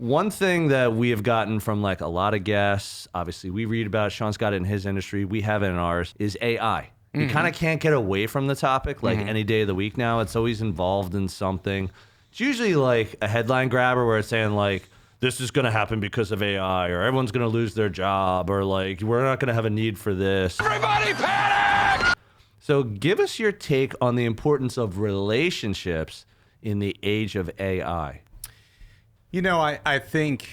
One thing that we have gotten from like a lot of guests, obviously we read about it, Sean's got it in his industry, we have it in ours, is AI. You kind of can't get away from the topic like any day of the week now. It's always involved in something. It's usually like a headline grabber where it's saying like, this is going to happen because of AI, or everyone's going to lose their job, or like, we're not going to have a need for this. Everybody panic! So give us your take on the importance of relationships in the age of AI. You know, I think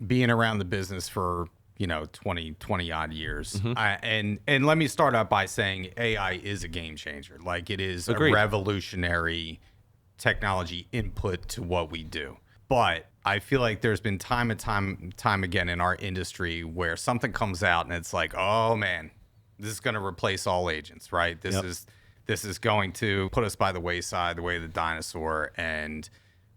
being around the business for, 20 odd years. And let me start out by saying AI is a game changer. Like it is Agreed. a revolutionary technology input to what we do. But I feel like there's been time and time again in our industry where something comes out and it's like, oh man, this is going to replace all agents, right? This is going to put us by the wayside, the way of the dinosaur, and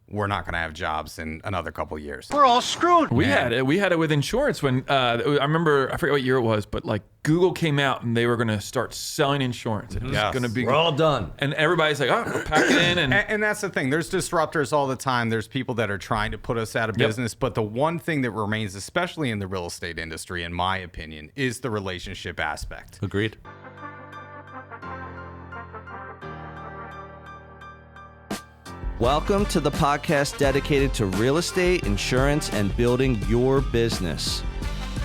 we're not going to have jobs in another couple of years. We're all screwed. We had it with insurance when I remember, I forget what year it was, but like Google came out and they were going to start selling insurance. It was going to be, We're all done. and everybody's like, oh, pack it in. And that's the thing. There's disruptors all the time. There's people that are trying to put us out of business. But the one thing that remains, especially in the real estate industry, in my opinion, is the relationship aspect. Agreed. Welcome to the podcast dedicated to real estate, insurance, and building your business.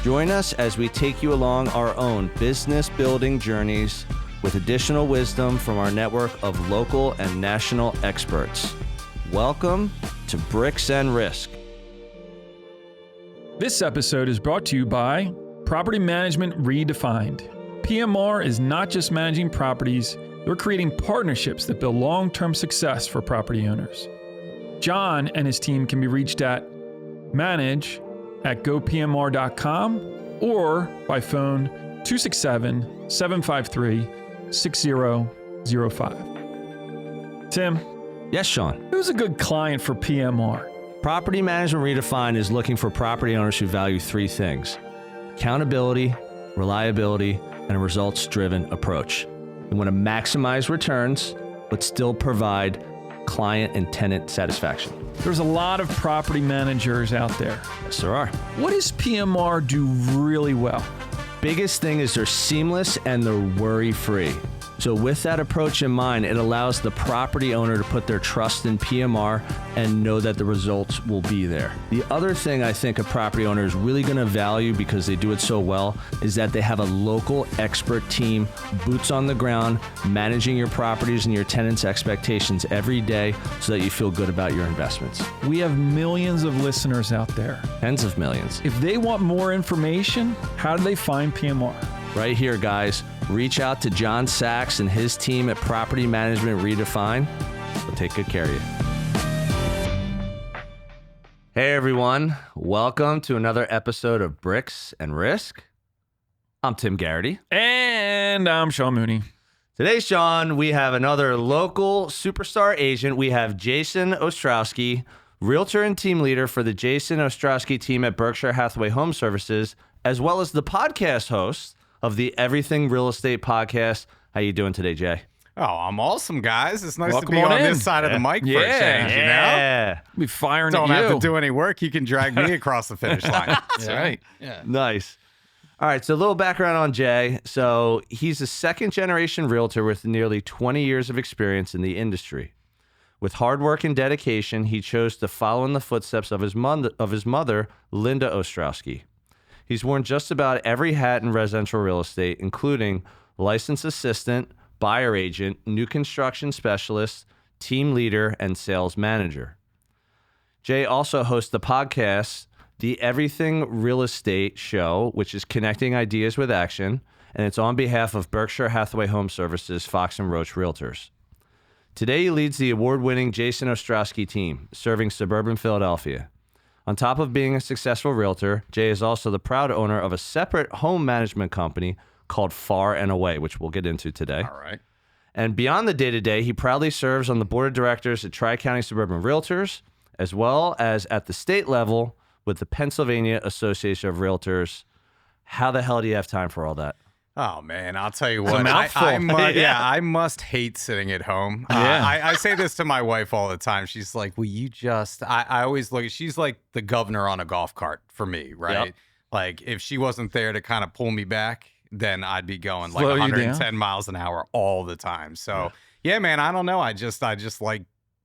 Join us as we take you along our own business building journeys with additional wisdom from our network of local and national experts. Welcome to Bricks and Risk. This episode is brought to you by Property Management Redefined. PMR is not just managing properties, they're creating partnerships that build long-term success for property owners. John and his team can be reached at manage@gopmr.com or by phone 267-753-6005. Tim, Yes, Sean. who's a good client for PMR? Property Management Redefined is looking for property owners who value three things: accountability, reliability, and a results-driven approach. They want to maximize returns, but still provide client and tenant satisfaction. There's a lot of property managers out there. Yes, there are. What does PMR do really well? Biggest thing is they're seamless and they're worry-free. So with that approach in mind, it allows the property owner to put their trust in PMR and know that the results will be there. The other thing I think a property owner is really going to value because they do it so well is that they have a local expert team, boots on the ground, managing your properties and your tenants' expectations every day so that you feel good about your investments. We have millions of listeners out there. Tens of millions. If they want more information, how do they find PMR? Right here, guys. Reach out to John Sachs and his team at Property Management Redefined. We'll take good care of you. Hey, everyone. Welcome to another episode of Bricks and Risk. I'm Tim Garrity. And I'm Sean Mooney. Today, Sean, we have another local superstar agent. We have Jason Ostrowsky, realtor and team leader for the Jason Ostrowsky team at Berkshire Hathaway Home Services, as well as the podcast host of the Everything Real Estate podcast. How you doing today, Jay? Oh, I'm awesome, guys. It's nice Welcome to be on on in. this side of the mic for a change, you know? Yeah. Be firing Don't at you. have to do any work. You can drag me across the finish line. That's right. Yeah. Nice. All right, so a little background on Jay. So he's a second-generation realtor with nearly 20 years of experience in the industry. With hard work and dedication, he chose to follow in the footsteps of his mother, Linda Ostrowsky. He's worn just about every hat in residential real estate, including licensed assistant, buyer agent, new construction specialist, team leader, and sales manager. Jay also hosts the podcast, The Everything Real Estate Show, which is connecting ideas with action, and it's on behalf of Berkshire Hathaway Home Services, Fox & Roach Realtors. Today, he leads the award-winning Jason Ostrowsky team, serving suburban Philadelphia. On top of being a successful realtor, Jay is also the proud owner of a separate home management company called Far and Away, which we'll get into today. All right. And beyond the day-to-day, he proudly serves on the board of directors at Tri-County Suburban Realtors, as well as at the state level with the Pennsylvania Association of Realtors. How the hell do you have time for all that? Oh man, I'll tell you what. mouthful. I must hate sitting at home. Yeah. I say this to my wife all the time. She's like, "Will you just?" I always look. She's like the governor on a golf cart for me, right? Yep. Like if she wasn't there to kind of pull me back, then I'd be going like Slow you 110 down. miles an hour all the time. So yeah, man, I don't know. I just like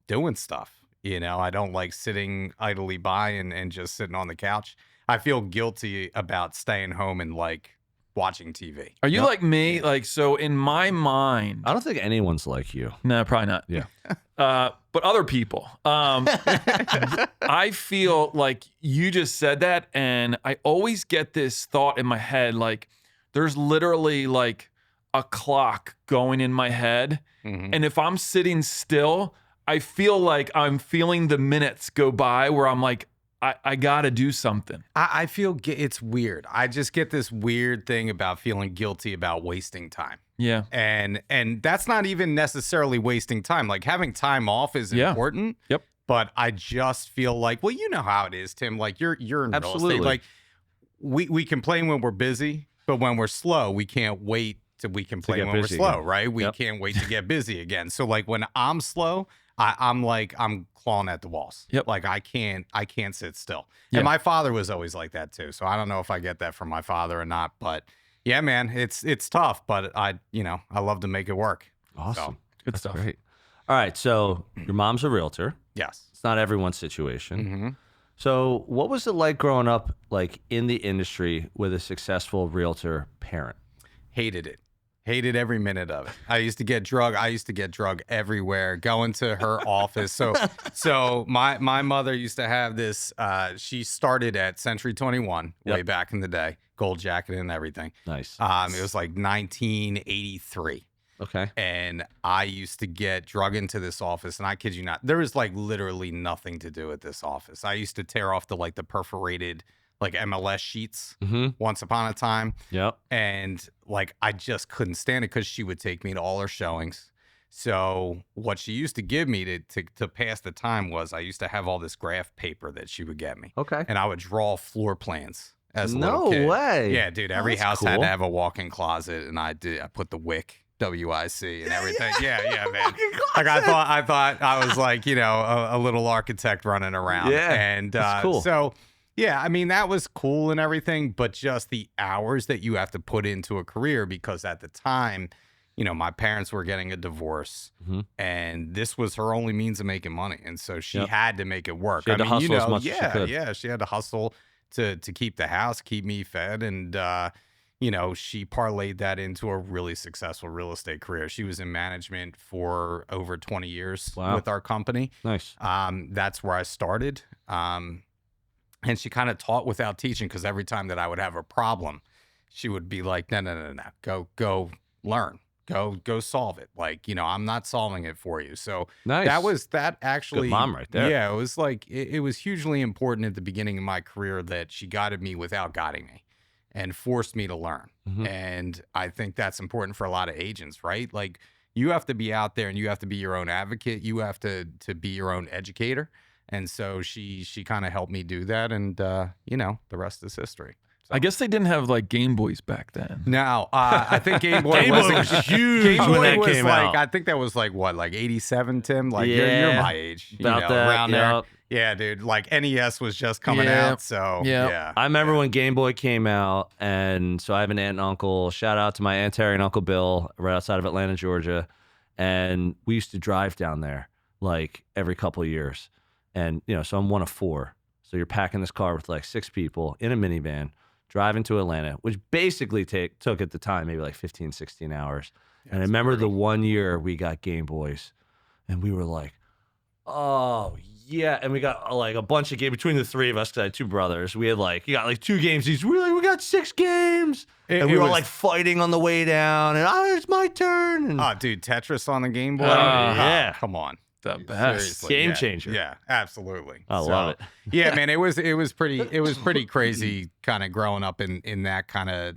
doing stuff. You know, I don't like sitting idly by and just sitting on the couch. I feel guilty about staying home and like watching TV. Are you like me? Like, so in my mind, I don't think anyone's like you. no, probably not. Yeah. But other people, I feel like you just said that, and I always get this thought in my head, like there's literally like a clock going in my head, and if I'm sitting still, I feel like I'm feeling the minutes go by where I'm like, I gotta do something. I feel it's weird. I just get this weird thing about feeling guilty about wasting time. Yeah. And that's not even necessarily wasting time. Like having time off is Yeah. important. Yep. But I just feel like, well, you know how it is, Tim. Like you're in real Absolutely. estate. Like we complain when we're busy, but when we're slow, we can't wait till we complain get when we're busy slow, again. right? We Yep. can't wait to get busy again. So like when I'm slow, I'm clawing at the walls. Yep. Like I can't sit still. Yeah. And my father was always like that too. So I don't know if I get that from my father or not, but yeah, man, it's tough, but I love to make it work. Awesome. Good That's stuff. great. All right. So your mom's a realtor. Yes. It's not everyone's situation. Mm-hmm. So what was it like growing up like in the industry with a successful realtor parent? Hated it. Hated every minute of it. I used to get drug everywhere, going to her office. So my mother used to have this, she started at Century 21 way Yep. back in the day, gold jacket and everything. Nice. It was like 1983. Okay. And I used to get drug into this office, and I kid you not, there was like literally nothing to do at this office. I used to tear off the perforated like MLS sheets Mm-hmm. once upon a time. Yep. And like I just couldn't stand it because she would take me to all her showings. So what she used to give me to pass the time was I used to have all this graph paper that she would get me. Okay. And I would draw floor plans as a No little kid. way. Yeah, dude. Every that's house had cool. to have a walk-in closet, and I put the WIC, WIC, and everything. Yeah, man. Like I thought I was like, a little architect running around. Yeah, And that's cool. so yeah, I mean, that was cool and everything, but just the hours that you have to put into a career, because at the time, my parents were getting a divorce, Mhm. and this was her only means of making money. And so she Yep. had to make it work. She had to hustle as much as she could. Yeah, she had to hustle to keep the house, keep me fed. And, she parlayed that into a really successful real estate career. She was in management for over 20 years Wow. with our company. Nice. That's where I started. And she kind of taught without teaching, because every time that I would have a problem, she would be like, no, go learn, go solve it. Like, I'm not solving it for you. So Nice. that actually, Good mom right there. Yeah, it was like, it was hugely important at the beginning of my career that she guided me without guiding me and forced me to learn. Mhm. And I think that's important for a lot of agents, right? Like you have to be out there and you have to be your own advocate. You have to be your own educator. And so she kind of helped me do that. And, the rest is history. I guess they didn't have like Game Boys back then. Now, I think Game Boy Game Boy wasn't was huge Game when Boy that was came like, out. I think that was like what, like 87, Tim? Like you're Yeah, my age. about that, around there. yep. Yeah, dude. Like NES was just coming Yeah, out. So yeah. yeah. I remember when Game Boy came out, and so I have an aunt and uncle. Shout out to my aunt Terry and Uncle Bill, right outside of Atlanta, Georgia. And we used to drive down there like every couple of years. And, so I'm one of four. So you're packing this car with like 6 people in a minivan, driving to Atlanta, which basically took at the time maybe like 15, 16 hours. And I remember the one year we got Game Boys, and we were like, oh, yeah. And we got like a bunch of games between the 3 of us, because I had 2 brothers. We had you got like 2 games each. We were like, we got 6 games. And we it were was- like fighting on the way down, and it's my turn. And Oh, dude, Tetris on the Game Boy. yeah. Come on. The best. Seriously, Game yeah. changer. Yeah, absolutely. I love it. Yeah, man, it was pretty crazy kind of growing up in that kind of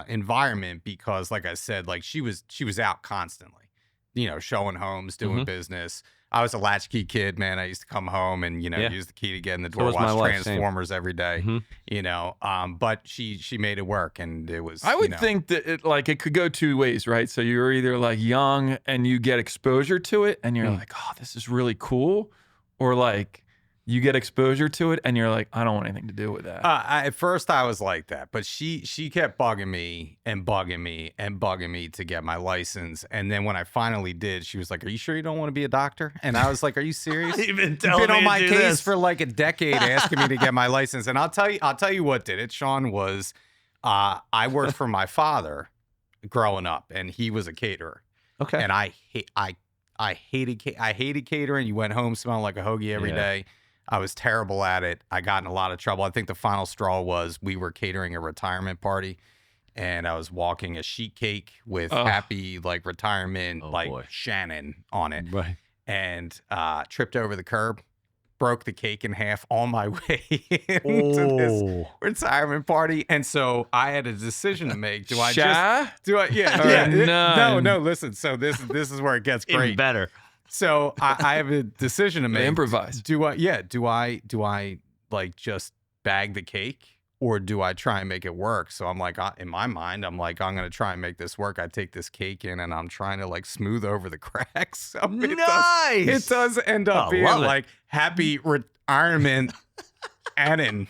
environment, because like I said, like she was out constantly, showing homes, doing business. I was a latchkey kid, man. I used to come home and, use the key to get in the door, was my watch wife, same. Transformers every day, but she made it work, and it was, I would think that it could go two ways, right? So you're either like young and you get exposure to it and you're like, oh, this is really cool. Or like you get exposure to it and you're like, I don't want anything to do with that. At first I was like that, but she kept bugging me and bugging me and bugging me to get my license. And then when I finally did, she was like, are you sure you don't want to be a doctor? And I was like, are you serious? You've been on my case for like a decade asking me to get my license. And I'll tell you what did it, Sean, was I worked for my father growing up, and he was a caterer. Okay. And I hated catering. You went home smelling like a hoagie every day. I was terrible at it. I got in a lot of trouble. I think the final straw was we were catering a retirement party, and I was walking a sheet cake with happy retirement Shannon on it. Right. And tripped over the curb, broke the cake in half on my way into this retirement party. And so I had a decision to make. No. Listen. So this is where it gets great. Even better. So I have a decision to make. Improvise. Do I just bag the cake, or do I try and make it work? So I'm like, in my mind, I'm like, I'm gonna try and make this work. I take this cake in, and I'm trying to smooth over the cracks. So it does end up being like happy retirement Annan.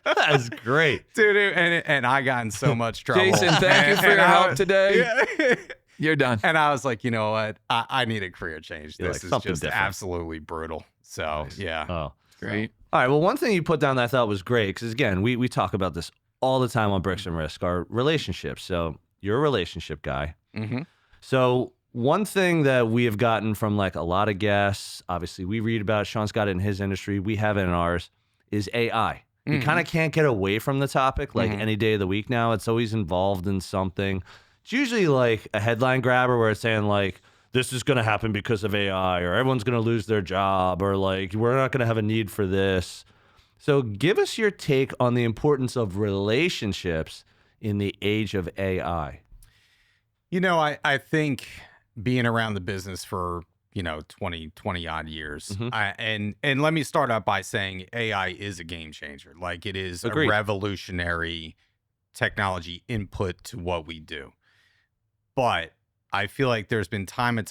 That's great, dude. And I got in so much trouble. Jason, thank you for your help today. Yeah. You're done. And I was like, you know what? I need a career change. You're this is something just different. Absolutely brutal. So, yeah. Oh, great. All right. Well, one thing you put down that I thought was great, because again, we talk about this all the time on Bricks and Risk, are relationships. So you're a relationship guy. Mm-hmm. So one thing that we have gotten from a lot of guests, obviously we read about it, Sean's got it in his industry, we have it in ours, is AI. You kind of can't get away from the topic any day of the week now. It's always involved in something. It's usually a headline grabber where it's saying this is going to happen because of AI, or everyone's going to lose their job, or we're not going to have a need for this. So give us your take on the importance of relationships in the age of AI. I think being around the business for 20 odd years, and let me start out by saying AI is a game changer. It is Agreed. A revolutionary technology input to what we do. But I feel like there's been time and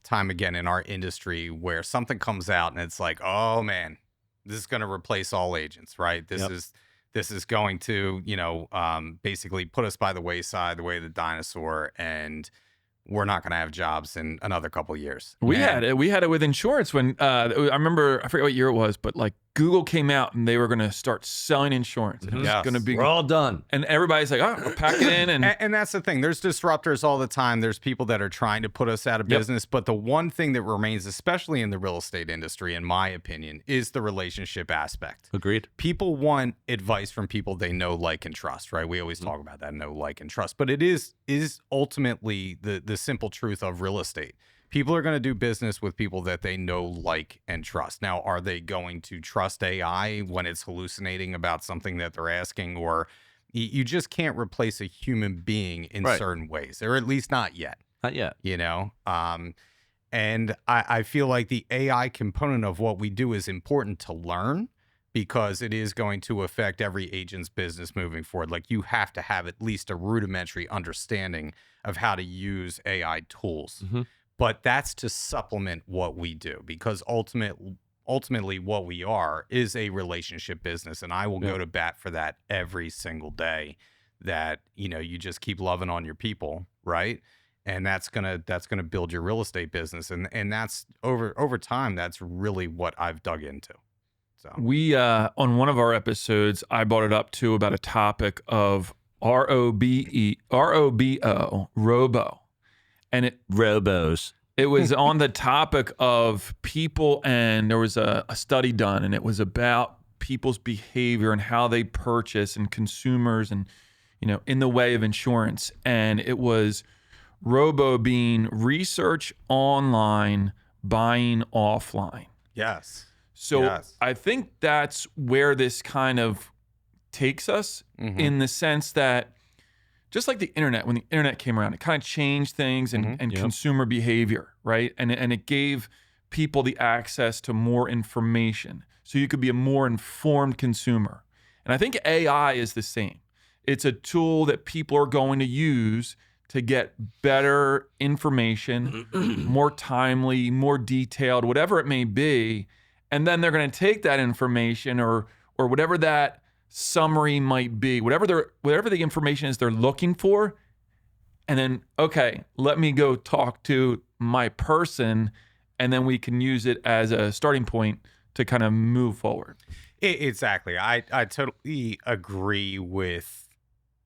time again in our industry where something comes out and it's like, oh man, this is going to replace all agents, right? This is going to, basically put us by the wayside, the way of the dinosaur, and we're not going to have jobs in another couple of years. We had it with insurance when I remember, I forget what year it was, but Google came out and they were going to start selling insurance. And it was going to be, we're all done. And everybody's like, oh, we'll pack it in. And that's the thing. There's disruptors all the time. There's people that are trying to put us out of business. But the one thing that remains, especially in the real estate industry, in my opinion, is the relationship aspect. Agreed. People want advice from people they know, like, and trust, right? We always talk about that, know, like, and trust. But it is ultimately the simple truth of real estate. People are going to do business with people that they know, like, and trust. Now, are they going to trust AI when it's hallucinating about something that they're asking? Or you just can't replace a human being in certain ways, or at least not yet. Not yet. And I feel like the AI component of what we do is important to learn, because it is going to affect every agent's business moving forward. You have to have at least a rudimentary understanding of how to use AI tools. Mm-hmm. But that's to supplement what we do, because ultimately what we are is a relationship business. And I will go to bat for that every single day, that, you just keep loving on your people, right? And that's gonna build your real estate business. And that's over time, that's really what I've dug into. So we on one of our episodes, I brought it up too about a topic of ROBO, robo. And Robos. It was on the topic of people, and there was a study done, and it was about people's behavior and how they purchase, and consumers, and in the way of insurance. And it was robo being research online, buying offline. yes. So I think that's where this kind of takes us, in the sense that just like the internet, when the internet came around, it kind of changed things and consumer behavior, right? And it gave people the access to more information, so you could be a more informed consumer. And I think AI is the same. It's a tool that people are going to use to get better information, more timely, more detailed, whatever it may be. And then they're going to take that information or whatever that summary might be, whatever the information is they're looking for, and then, okay, let me go talk to my person, and then we can use it as a starting point to kind of move forward. Exactly. I totally agree with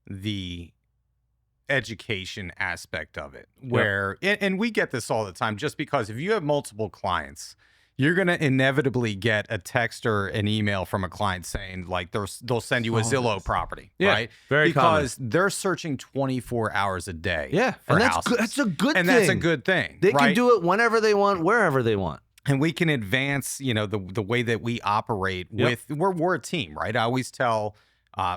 the education aspect of it, where and we get this all the time, just because if you have multiple clients, you're going to inevitably get a text or an email from a client saying, like, they'll send you a Zillow property, right? Very because common. they're searching 24 hours a day. For and that's good. That's a good thing. And that's a good thing. They right? can do it whenever they want, wherever they want. And we can advance, the way that we operate with, we're a team, right? I always tell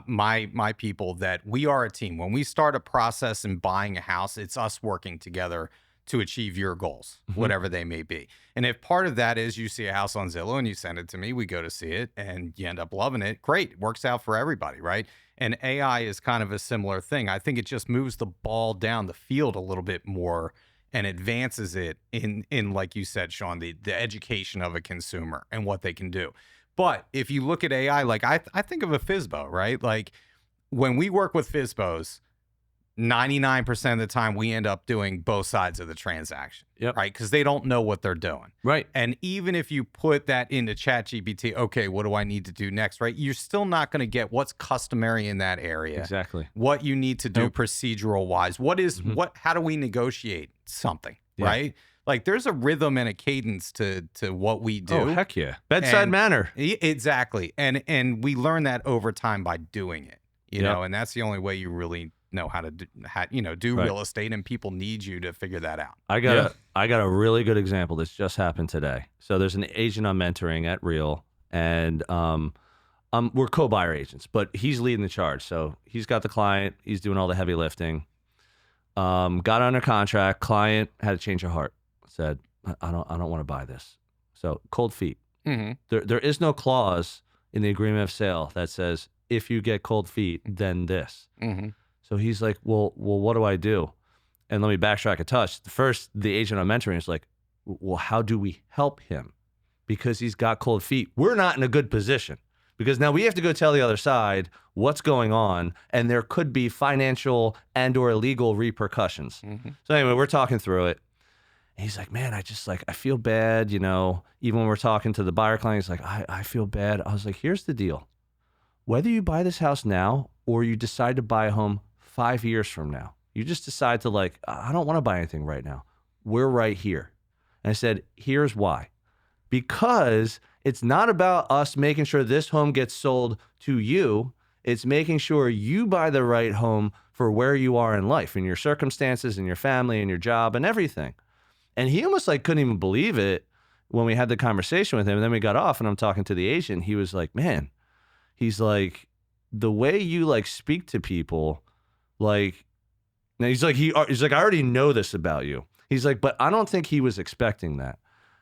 my people that we are a team. When we start a process in buying a house, it's us working together to achieve your goals, whatever they may be. And if part of that is you see a house on Zillow and you send it to me, we go to see it and you end up loving it, great. It works out for everybody, right? And AI is kind of a similar thing. I think it just moves the ball down the field a little bit more and advances it in like you said, Sean, the education of a consumer and what they can do. But if you look at AI, like I think of a FSBO, right? Like when we work with FSBOs, 99% of the time we end up doing both sides of the transaction, right? Because they don't know what they're doing. Right. And even if you put that into ChatGPT, okay, what do I need to do next, right? You're still not going to get what's customary in that area. Exactly. What you need to do procedural wise. How do we negotiate something, right? Like there's a rhythm and a cadence to what we do. Oh, heck yeah. Bedside manner. Exactly. And we learn that over time by doing it, you know, and that's the only way you really know how to do real estate, and people need you to figure that out. I got a really good example. This just happened today. So there's an agent I'm mentoring at Real, and we're co-buyer agents, but he's leading the charge. So he's got the client, he's doing all the heavy lifting. Got under contract, client had a change of heart, said, I don't want to buy this. So cold feet. There is no clause in the agreement of sale that says if you get cold feet, then this. So he's like, well, what do I do? And let me backtrack a touch. First, the agent I'm mentoring is like, well, how do we help him? Because he's got cold feet. We're not in a good position because now we have to go tell the other side what's going on, and there could be financial and or legal repercussions. So anyway, we're talking through it. And he's like, man, I feel bad, even when we're talking to the buyer client, he's like, I feel bad. I was like, here's the deal. Whether you buy this house now or you decide to buy a home 5 years from now, you just decide to I don't want to buy anything right now. We're right here. And I said, here's why. Because it's not about us making sure this home gets sold to you. It's making sure you buy the right home for where you are in life, in your circumstances, in your family, in your job, and everything. And he almost couldn't even believe it when we had the conversation with him. And then we got off and I'm talking to the agent. He was like, man, he's like, the way you speak to people, now he's like, I already know this about you. He's like, but I don't think he was expecting that.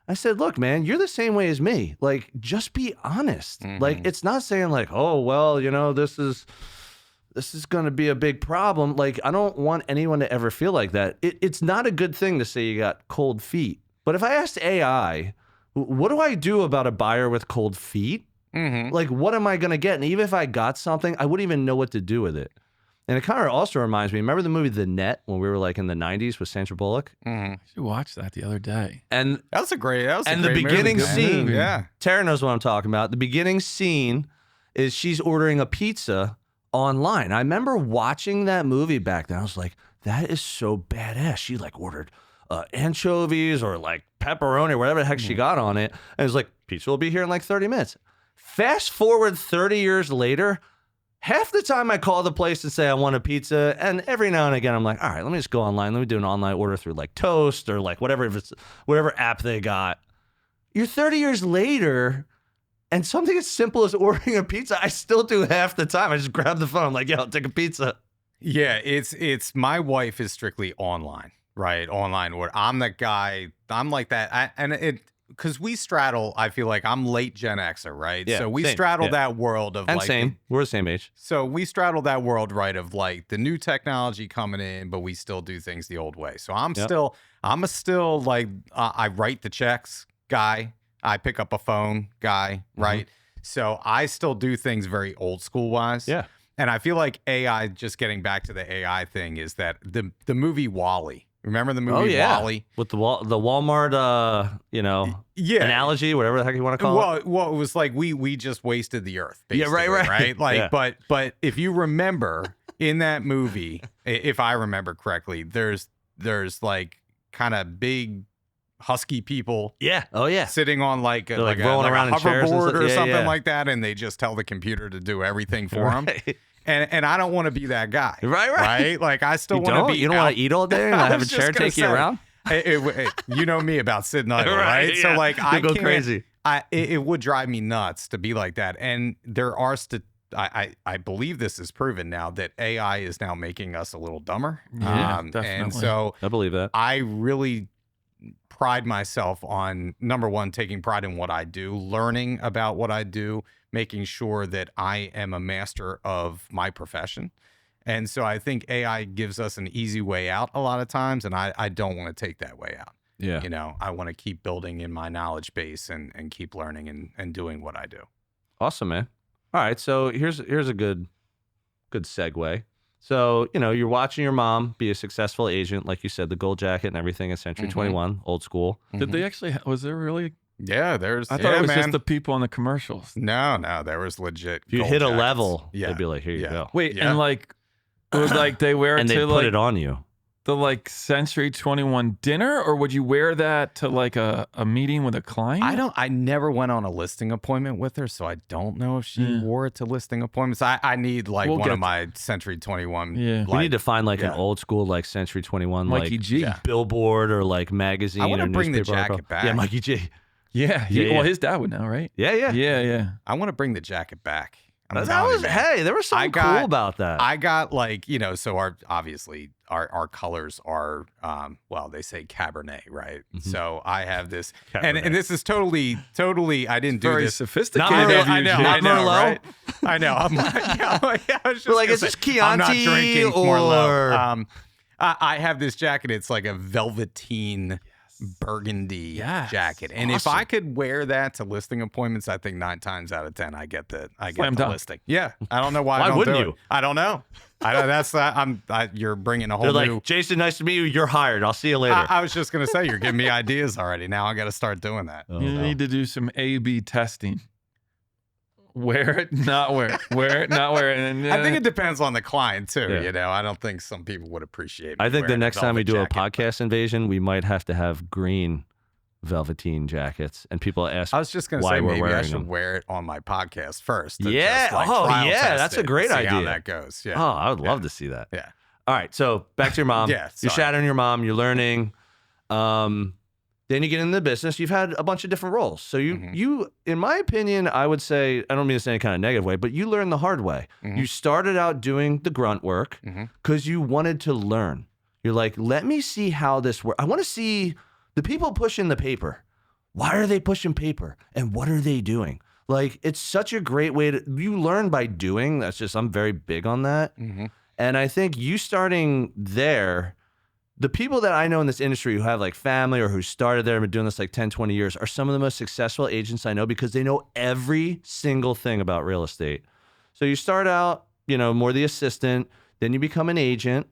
I said, look, man, you're the same way as me. Just be honest. It's not saying oh, well, this is going to be a big problem. I don't want anyone to ever feel like that. It's not a good thing to say you got cold feet. But if I asked AI, what do I do about a buyer with cold feet? What am I going to get? And even if I got something, I wouldn't even know what to do with it. And it kind of also reminds me, remember the movie The Net when we were in the 90s with Sandra Bullock? I should watch that the other day. And the beginning scene, movie. Yeah. Tara knows what I'm talking about. The beginning scene is she's ordering a pizza online. I remember watching that movie back then. I was like, that is so badass. She ordered anchovies or pepperoni or whatever the heck she got on it. And it was like, pizza will be here in 30 minutes. Fast forward 30 years later, half the time I call the place and say I want a pizza, and every now and again I'm like, all right, let me just go online. Let me do an online order through Toast or whatever app they got. You're 30 years later, and something as simple as ordering a pizza, I still do half the time. I just grab the phone. I'm like, yeah, I'll take a pizza. Yeah, it's my wife is strictly online, right? Online. Where I'm that guy. I'm like that, because we straddle. I feel like I'm late Gen Xer, right? Yeah, so we same, straddle yeah. that world of And like same. We're the same age. So we straddle that world, right, of like the new technology coming in, but we still do things the old way. So I'm still like I write the checks guy. I pick up a phone guy, right? So I still do things very old school wise. Yeah. And I feel like AI, just getting back to the AI thing, is that the movie WALL-E. Remember the movie WALL-E? With the Walmart, analogy, whatever the heck you want to call it. Well, it was like we just wasted the earth, basically, Yeah, right. Like, Yeah. but if you remember in that movie, if I remember correctly, there's like kind of big husky people, Yeah. Oh yeah. sitting on like a rolling around in chairs and hoverboard stuff. or Yeah, something yeah. like that, and they just tell the computer to do everything for them. Right. And I don't want to be that guy, Right. Like I still You want to don't? be. You don't want to eat all day and I have a was just chair gonna take you say, around? You know me about sitting idle, right? Yeah. So like I You'll go can't- crazy. It would drive me nuts to be like that. And there are I believe this is proven now that AI is now making us a little dumber. Yeah, And definitely. so I believe that. I really pride myself on, number one, taking pride in what I do, learning about what I do, making sure that I am a master of my profession. And so I think AI gives us an easy way out a lot of times, and I don't want to take that way out. Yeah. You know, I want to keep building in my knowledge base and keep learning and doing what I do. Awesome, man. All right, so here's a good segue. So, you're watching your mom be a successful agent, like you said, the gold jacket and everything at Century 21, old school. Did they actually? Was there really? Yeah, there's. I thought it was just the people on the commercials. No, there was legit. If you gold hit a jackets. level, Yeah. they'd be like, here you Yeah. go. Wait, Yeah. and like, would like they wear it And they to put like it on you. the like Century 21 dinner, or would you wear that to like a meeting with a client? I never went on a listing appointment with her, so I don't know if she wore it to listing appointments. I need like We'll one get of my Century 21. Yeah. We need to find like an yeah. old school like Century 21 Mikey like G. Yeah. billboard or like magazine. I wanna or bring the newspaper article. jacket back. Yeah, Mikey G. Yeah, Yeah, Well, yeah. his dad would know, right? Yeah. Yeah. I want to bring the jacket back. I'm That telling you, was man. hey, there was something cool about that. I got like, so our colors are well, they say Cabernet, right? So I have this and Cabernet. this is totally I didn't do Very this. sophisticated. Not Merlot. of you, I know, Jay. I know, Merlot? right? I know. I'm like, I was just We're like, gonna is this say, I'm not Chianti drinking or- Merlot. I have this jacket. It's like a velveteen burgundy Yes. jacket, and if I could wear that to listing appointments, I think 9 times out of 10 I get the Slam dunk. listing. Yeah, I don't know why. Why I don't wouldn't do you? It. I don't know. That's you're bringing a whole They're new. like, Jason, nice to meet you. You're hired. I'll see you later. I was just gonna say you're giving me ideas already. Now I got to start doing that. Oh, You no. need to do some A/B testing. Wear it, not wear it. Wear it, not wear it. And I think it depends on the client too. Yeah. I don't think some people would appreciate. Me I think the wearing next time we velvet do a jacket. podcast invasion, we might have to have green velveteen jackets, and people ask, I was just gonna why say we're maybe I wearing should them. wear it on my podcast first. to Yeah. just, like, Oh, trial yeah, test that's a it great and see how idea. that goes. Yeah. Oh, I would love to see that. Yeah. All right, so back to your mom. Yeah, You're sorry. shadowing your mom. You're learning. Then you get into the business. You've had a bunch of different roles. So you, in my opinion, I would say, I don't mean this in any kind of negative way, but you learned the hard way. You started out doing the grunt work because you wanted to learn. You're like, let me see how this works. I want to see the people pushing the paper. Why are they pushing paper? And what are they doing? Like, it's such a great way to, you learn by doing. That's just, I'm very big on that. And I think you starting there, the people that I know in this industry who have like family or who started there and been doing this like 10, 20 years are some of the most successful agents I know because they know every single thing about real estate. So you start out, more the assistant, then you become an agent.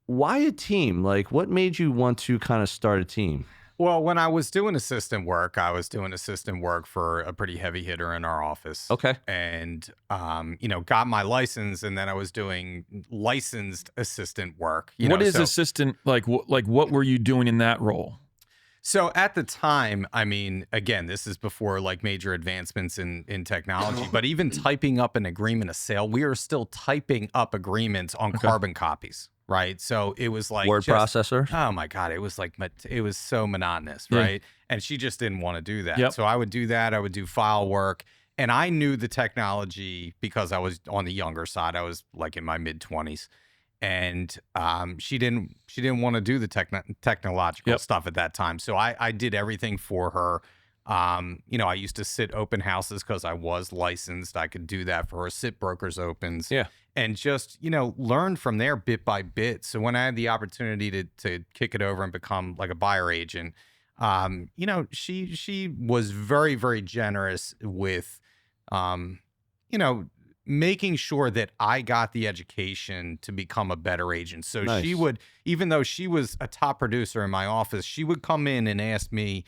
Why a team? Like, what made you want to kind of start a team? Well, when I was doing assistant work, I was doing assistant work for a pretty heavy hitter in our office. Okay. And, got my license, and then I was doing licensed assistant work. What is assistant like? What were you doing in that role? So at the time, I mean, again, this is before like major advancements in technology, but even typing up an agreement of sale, we are still typing up agreements on carbon copies. Right. So it was like Word processor? Oh my God. It was like, it was so monotonous. Yeah. Right. And she just didn't want to do that. Yep. So I would do that. I would do file work. And I knew the technology because I was on the younger side. I was like in my mid-20s. And she didn't want to do the technological stuff at that time. So I did everything for her. I used to sit open houses because I was licensed. I could do that for her, sit brokers opens. Yeah. And just, learn from there bit by bit. So when I had the opportunity to kick it over and become like a buyer agent, she was very, very generous with, making sure that I got the education to become a better agent. So Nice. she would, even though she was a top producer in my office, she would come in and ask me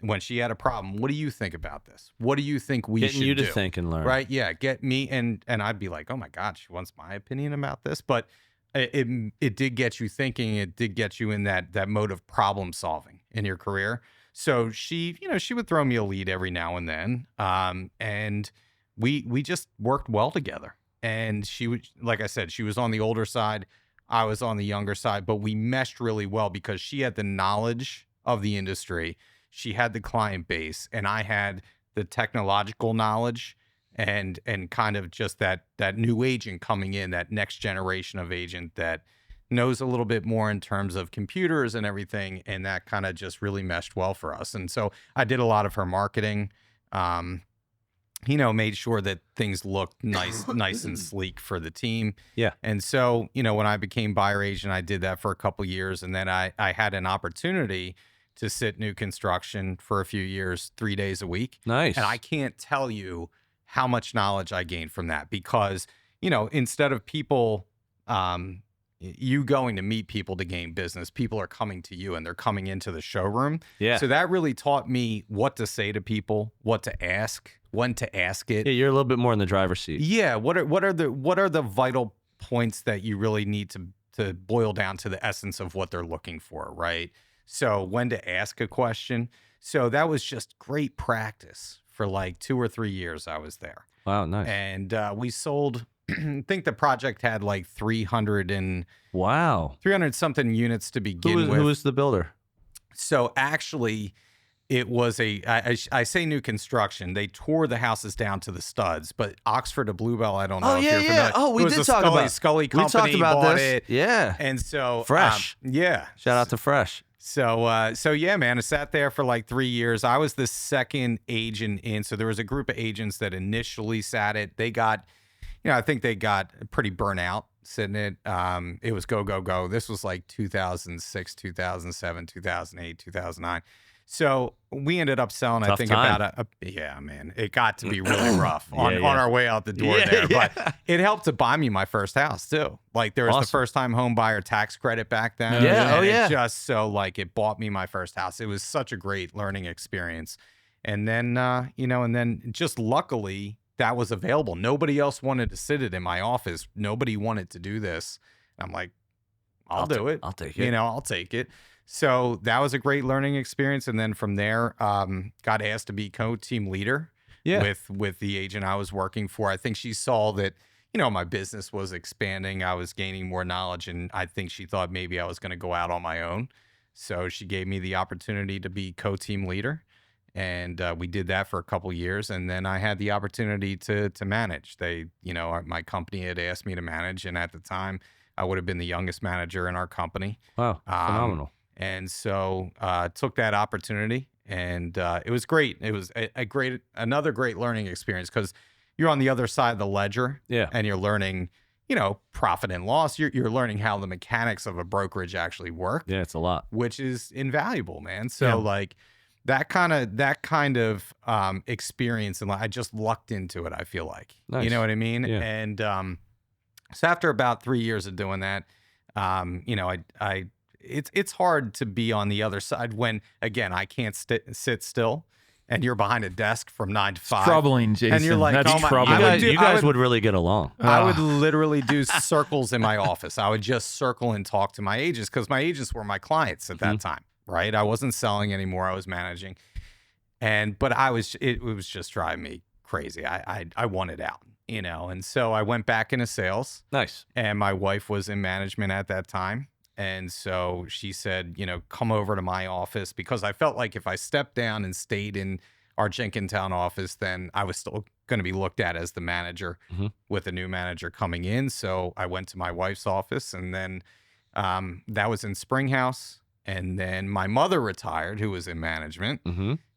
when she had a problem, what do you think about this? What do you think we Getting should you to do? think and learn. Right? Yeah. Get me. And I'd be like, oh my God, she wants my opinion about this. But it did get you thinking. It did get you in that mode of problem solving in your career. So she would throw me a lead every now and then. And we just worked well together. And she would, like I said, she was on the older side. I was on the younger side, but we meshed really well because she had the knowledge of the industry. She had the client base, and I had the technological knowledge and kind of just that new agent coming in, that next generation of agent that knows a little bit more in terms of computers and everything. And that kind of just really meshed well for us. And so I did a lot of her marketing, made sure that things looked nice and sleek for the team. Yeah. And so, when I became buyer agent, I did that for a couple of years. And then I had an opportunity to sit new construction for a few years, 3 days a week. Nice. And I can't tell you how much knowledge I gained from that because, instead of people, you going to meet people to gain business, people are coming to you and they're coming into the showroom. Yeah. So that really taught me what to say to people, what to ask, when to ask it. Yeah, you're a little bit more in the driver's seat. Yeah. What are the vital points that you really need to boil down to the essence of what they're looking for, right? So when to ask a question. So that was just great practice for like 2 or 3 years I was there. Wow, nice. And we sold, I think the project had like 300 something units to begin with. Who was the builder? So actually it was I say new construction. They tore the houses down to the studs, but Oxford to Bluebell, I don't know if you're familiar. Oh, we did talk about Scully company we talked about bought this. it. Yeah. And so Fresh. Yeah. Shout out to Fresh. So yeah, man, I sat there for like 3 years. I was the second agent in. So there was a group of agents that initially sat it. They got, I think they got pretty burnt out sitting it. It was go, go, go. This was like 2006, 2007, 2008, 2009. So we ended up selling, Tough I think time. about yeah, man, it got to be really rough on Yeah. our way out the door there. But it helped to buy me my first house too. Like there was the Awesome. first time home buyer tax credit back then. Yeah, And yeah. it just so like it bought me my first house. It was such a great learning experience. And then, and then just luckily that was available. Nobody else wanted to sit it in my office. Nobody wanted to do this. I'm like, I'll do it. I'll take it. I'll take it. So that was a great learning experience. And then from there, got asked to be co-team leader with the agent I was working for. I think she saw that, my business was expanding. I was gaining more knowledge. And I think she thought maybe I was going to go out on my own. So she gave me the opportunity to be co-team leader. And we did that for a couple years. And then I had the opportunity to manage. My company had asked me to manage. And at the time, I would have been the youngest manager in our company. Wow, phenomenal. And so took that opportunity, and it was great. It was another great learning experience because you're on the other side of the ledger, and you're learning, profit and loss. You're learning how the mechanics of a brokerage actually work. Yeah, it's a lot, which is invaluable, man. So like that kind of experience, and I just lucked into it. I feel like, nice. You know what I mean? Yeah. And so after about 3 years of doing that, It's hard to be on the other side when, again, I can't sit still and you're behind a desk from 9 to 5. It's troubling, Jason. And you're like, that's oh my, troubling. You guys would really get along. I would literally do circles in my office. I would just circle and talk to my agents because my agents were my clients at that time, right? I wasn't selling anymore. I was managing. But it was just driving me crazy. I wanted out, and so I went back into sales. Nice. And my wife was in management at that time. And so she said, come over to my office because I felt like if I stepped down and stayed in our Jenkintown office, then I was still going to be looked at as the manager with a new manager coming in. So I went to my wife's office, and then that was in Springhouse. And then my mother retired, who was in management.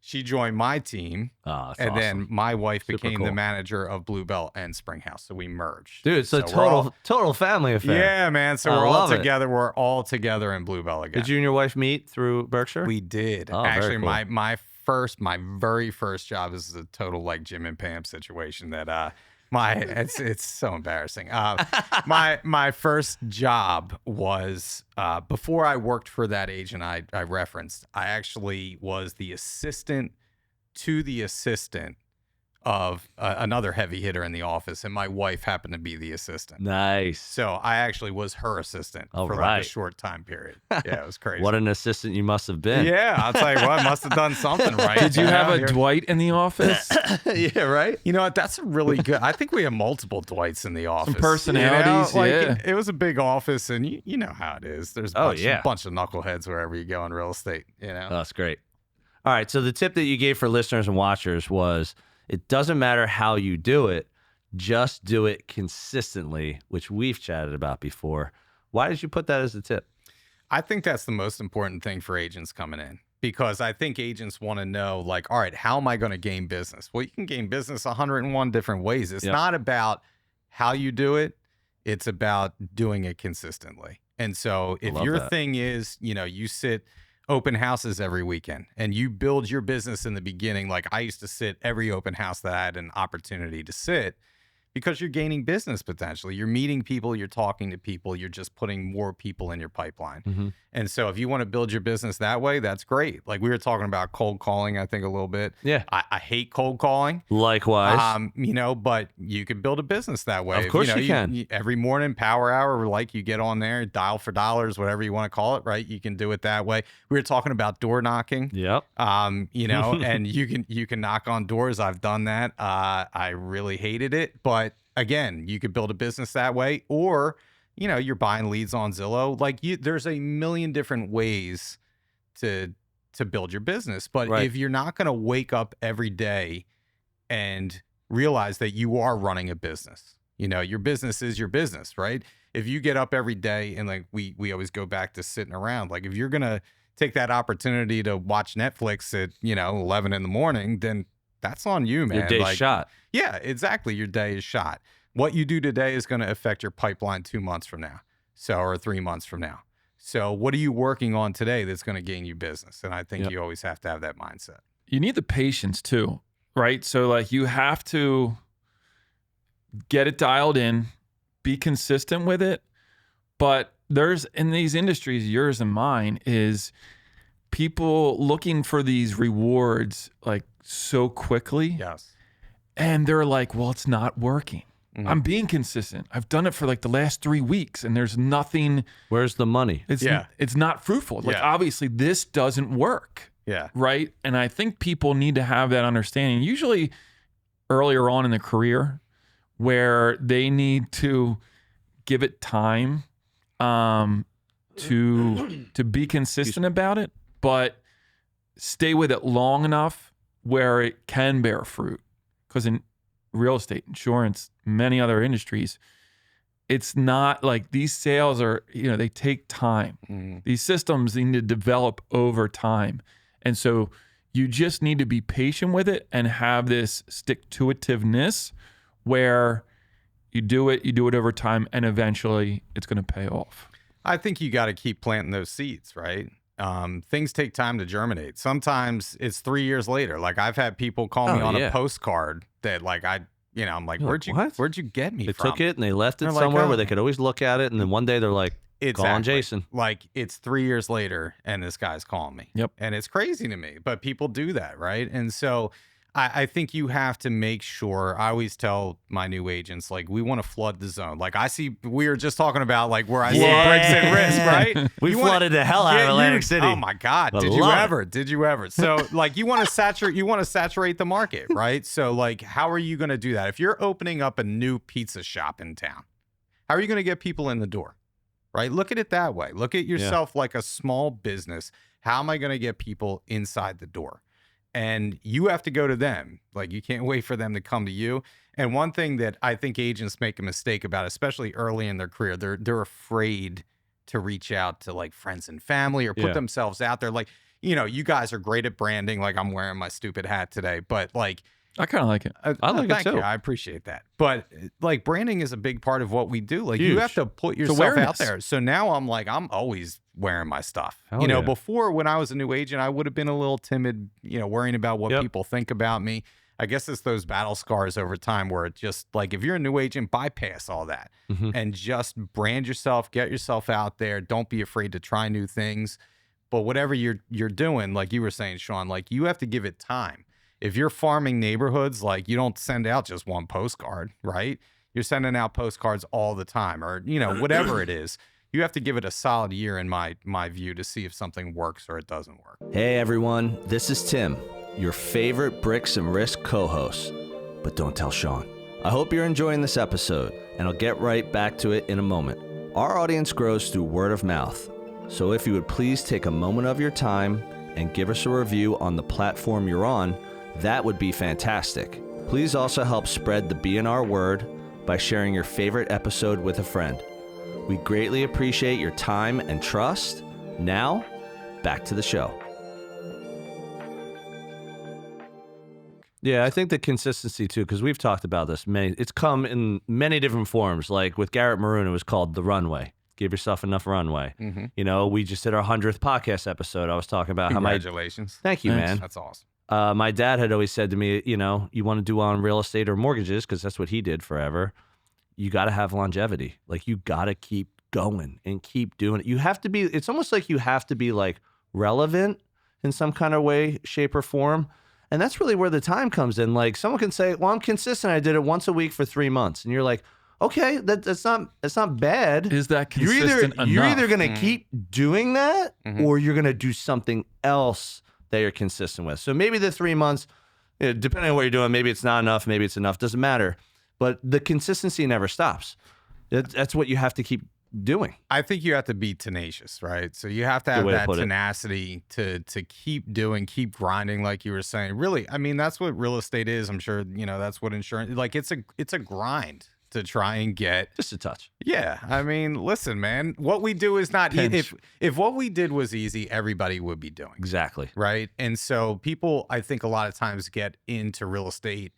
She joined my team. Oh, that's and awesome. then my wife Super became cool. the manager of Bluebell and Springhouse. So we merged. Dude, it's a So total family affair. yeah, man. So I we're all love it. together. We're all together in Bluebell again. Did you and your wife meet through Berkshire? We did. Oh, very Actually, cool. my very first job is a total like Jim and Pam situation that it's so embarrassing. My first job was before I worked for that agent I referenced. I actually was the assistant to the assistant of another heavy hitter in the office, and my wife happened to be the assistant. Nice. So I actually was her assistant All for like right. a short time period. Yeah, it was crazy. What an assistant you must have been. Yeah, I'll tell you what, I must have done something right. Did you have a You're- Dwight in the office? Yeah, right? You know what? That's a really good. I think we have multiple Dwights in the office. personalities, Like, yeah. It was a big office, and you know how it is. There's a yeah. bunch of knuckleheads wherever you go in real estate. You know. Oh, that's great. All right. So the tip that you gave for listeners and watchers was it doesn't matter how you do it, just do it consistently, which we've chatted about before. Why did you put that as a tip? I think that's the most important thing for agents coming in, because I think agents want to know, like, all right, how am I going to gain business? Well, you can gain business 101 different ways. It's Yep. not about how you do it. It's about doing it consistently. And so if love your that. thing is, you sit open houses every weekend and you build your business in the beginning, like I used to sit every open house that I had an opportunity to sit, because you're gaining business potentially. You're meeting people, you're talking to people, you're just putting more people in your pipeline. And so if you want to build your business that way, that's great. Like we were talking about cold calling, I think a little bit. Yeah. I hate cold calling. Likewise. But you could build a business that way. Of course you can. Every morning, power hour, like you get on there, dial for dollars, whatever you want to call it, right? You can do it that way. We were talking about door knocking. Yep. And you can knock on doors. I've done that. I really hated it, but again, you could build a business that way, or you're buying leads on Zillow. Like there's a million different ways to build your business. But Right. if you're not going to wake up every day and realize that you are running a business, your business is your business, right? If you get up every day and like we always go back to sitting around, like if you're going to take that opportunity to watch Netflix at, 11 in the morning, then that's on you, man. Your day's shot. Yeah, exactly. Your day is shot. What you do today is going to affect your pipeline 2 months from now, or 3 months from now. So what are you working on today that's going to gain you business? And I think Yep. you always have to have that mindset. You need the patience too, right? So like you have to get it dialed in, be consistent with it. But there's in these industries, yours and mine, is people looking for these rewards like so quickly. Yes. And they're like, well, it's not working. Mhm. I'm being consistent. I've done it for like the last 3 weeks and there's nothing. Where's the money? It's not fruitful. Like Yeah. obviously this doesn't work. Yeah. Right. And I think people need to have that understanding, usually earlier on in the career, where they need to give it time to be consistent about it, but stay with it long enough where it can bear fruit. Because in real estate, insurance, many other industries, it's not like these sales are, they take time. Mhm. These systems need to develop over time. And so you just need to be patient with it and have this stick-to-itiveness where you do it over time, and eventually it's going to pay off. I think you got to keep planting those seeds, right? Things take time to germinate. Sometimes it's 3 years later. Like I've had people call me Oh, on yeah. a postcard that like I'm like, You're where'd like, "What?" you get me They from? took it and they left it They're like, somewhere "Oh." where they could always look at it. And then one day they're like, call on Exactly. Jason. Like it's 3 years later and this guy's calling me. Yep. And it's crazy to me, but people do that, right? And so I think you have to make sure. I always tell my new agents, like, we want to flood the zone. Like we were just talking about like where I see breaks at risk, right? We You wanna- flooded the hell out of Atlantic City. Oh my God. I Did you love it. ever? Did you ever? So like you want to saturate the market, right? So like how are you going to do that? If you're opening up a new pizza shop in town, how are you going to get people in the door? Right? Look at it that way. Look at yourself like a small business. How am I going to get people inside the door? and you have to go to them. Like, you can't wait for them to come to you. And one thing that I think agents make a mistake about, especially early in their career, they're afraid to reach out to like friends and family or put themselves out there. Like, you guys are great at branding. Like, I'm wearing my stupid hat today, but like, I kind of like it. I like it thank too. you. I appreciate that. But like, branding is a big part of what we do. Like, Huge. you have to put yourself awareness. out there. So now I'm always wearing my stuff. Hell yeah. Before, when I was a new agent, I would have been a little timid, worrying about what people think about me. I guess it's those battle scars over time where it just like, if you're a new agent, bypass all that and just brand yourself, get yourself out there. Don't be afraid to try new things. But whatever you're doing, like you were saying, Sean, like, you have to give it time. If you're farming neighborhoods, like, you don't send out just one postcard, right? You're sending out postcards all the time, or, whatever it is. You have to give it a solid year, in my view, to see if something works or it doesn't work. Hey everyone, this is Tim, your favorite Bricks and Risk co-host. But don't tell Sean. I hope you're enjoying this episode, and I'll get right back to it in a moment. Our audience grows through word of mouth, so if you would please take a moment of your time and give us a review on the platform you're on, that would be fantastic. Please also help spread the BNR word by sharing your favorite episode with a friend. We greatly appreciate your time and trust. Now, back to the show. Yeah, I think the consistency too, because we've talked about this it's come in many different forms. Like with Garrett Maroon, it was called The Runway. Give yourself enough runway. We just did our 100th podcast episode. I was talking about Congratulations. Thank you, man. That's awesome. My dad had always said to me, you want to do on real estate or mortgages, because that's what he did forever. You got to have longevity. Like, you got to keep going and keep doing it. You have to be, it's almost like you have to be like relevant in some kind of way, shape, or form. And that's really where the time comes in. Like, someone can say, well, I'm consistent. I did it once a week for 3 months. And you're like, okay, that's not bad. Is that consistent enough? You're either going to keep doing that or you're going to do something else that you're consistent with. So maybe the 3 months, depending on what you're doing, maybe it's not enough, maybe it's enough, doesn't matter. But the consistency never stops. That's what you have to keep doing. I think you have to be tenacious, right? So you have to have that tenacity to keep doing, keep grinding, like you were saying. Really, I mean, that's what real estate is. I'm sure, that's what insurance, like, it's a grind to try and get just a touch. Yeah. I mean, listen, man, what we do is not if what we did was easy, everybody would be doing. Exactly. Right. And so people, I think, a lot of times get into real estate,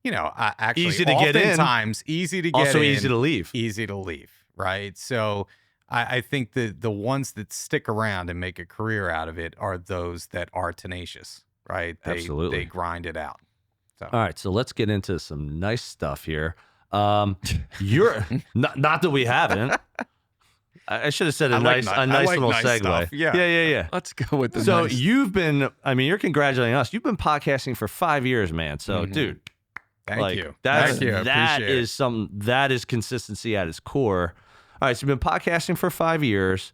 actually easy to get in. Oftentimes easy to get also in. easy to leave. Easy to leave. Right. So I think the ones that stick around and make a career out of it are those that are tenacious. Right. Absolutely. They grind it out. So. All right. So let's get into some nice stuff here. You're not that we haven't. I should have said a nice little segue. Stuff. Yeah. Let's go with the So nice. you've been, you're congratulating us. You've been podcasting for 5 years, man. So dude, Thank you. That Appreciate is that is consistency at its core. All right. So you've been podcasting for 5 years.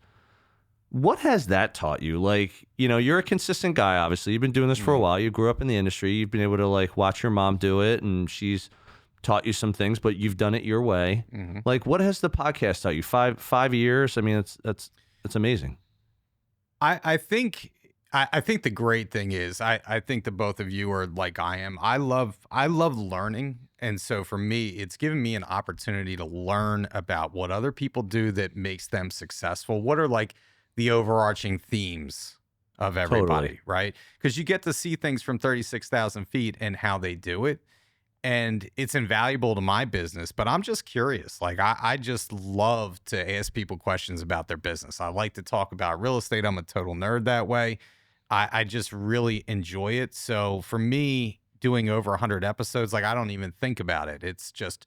What has that taught you? Like, you're a consistent guy, obviously. You've been doing this for a while. You grew up in the industry. You've been able to like watch your mom do it, and she's taught you some things, but you've done it your way. Like, what has the podcast taught you? 5 years. I mean, that's amazing. I think the great thing is I think that both of you are like I am. I love learning. And so for me, it's given me an opportunity to learn about what other people do that makes them successful. What are like the overarching themes of everybody, Totally. right? Because you get to see things from 36,000 feet and how they do it. And it's invaluable to my business, but I'm just curious. Like, I just love to ask people questions about their business. I like to talk about real estate. I'm a total nerd that way. I just really enjoy it. So for me, doing over 100 episodes, like, I don't even think about it. It's just,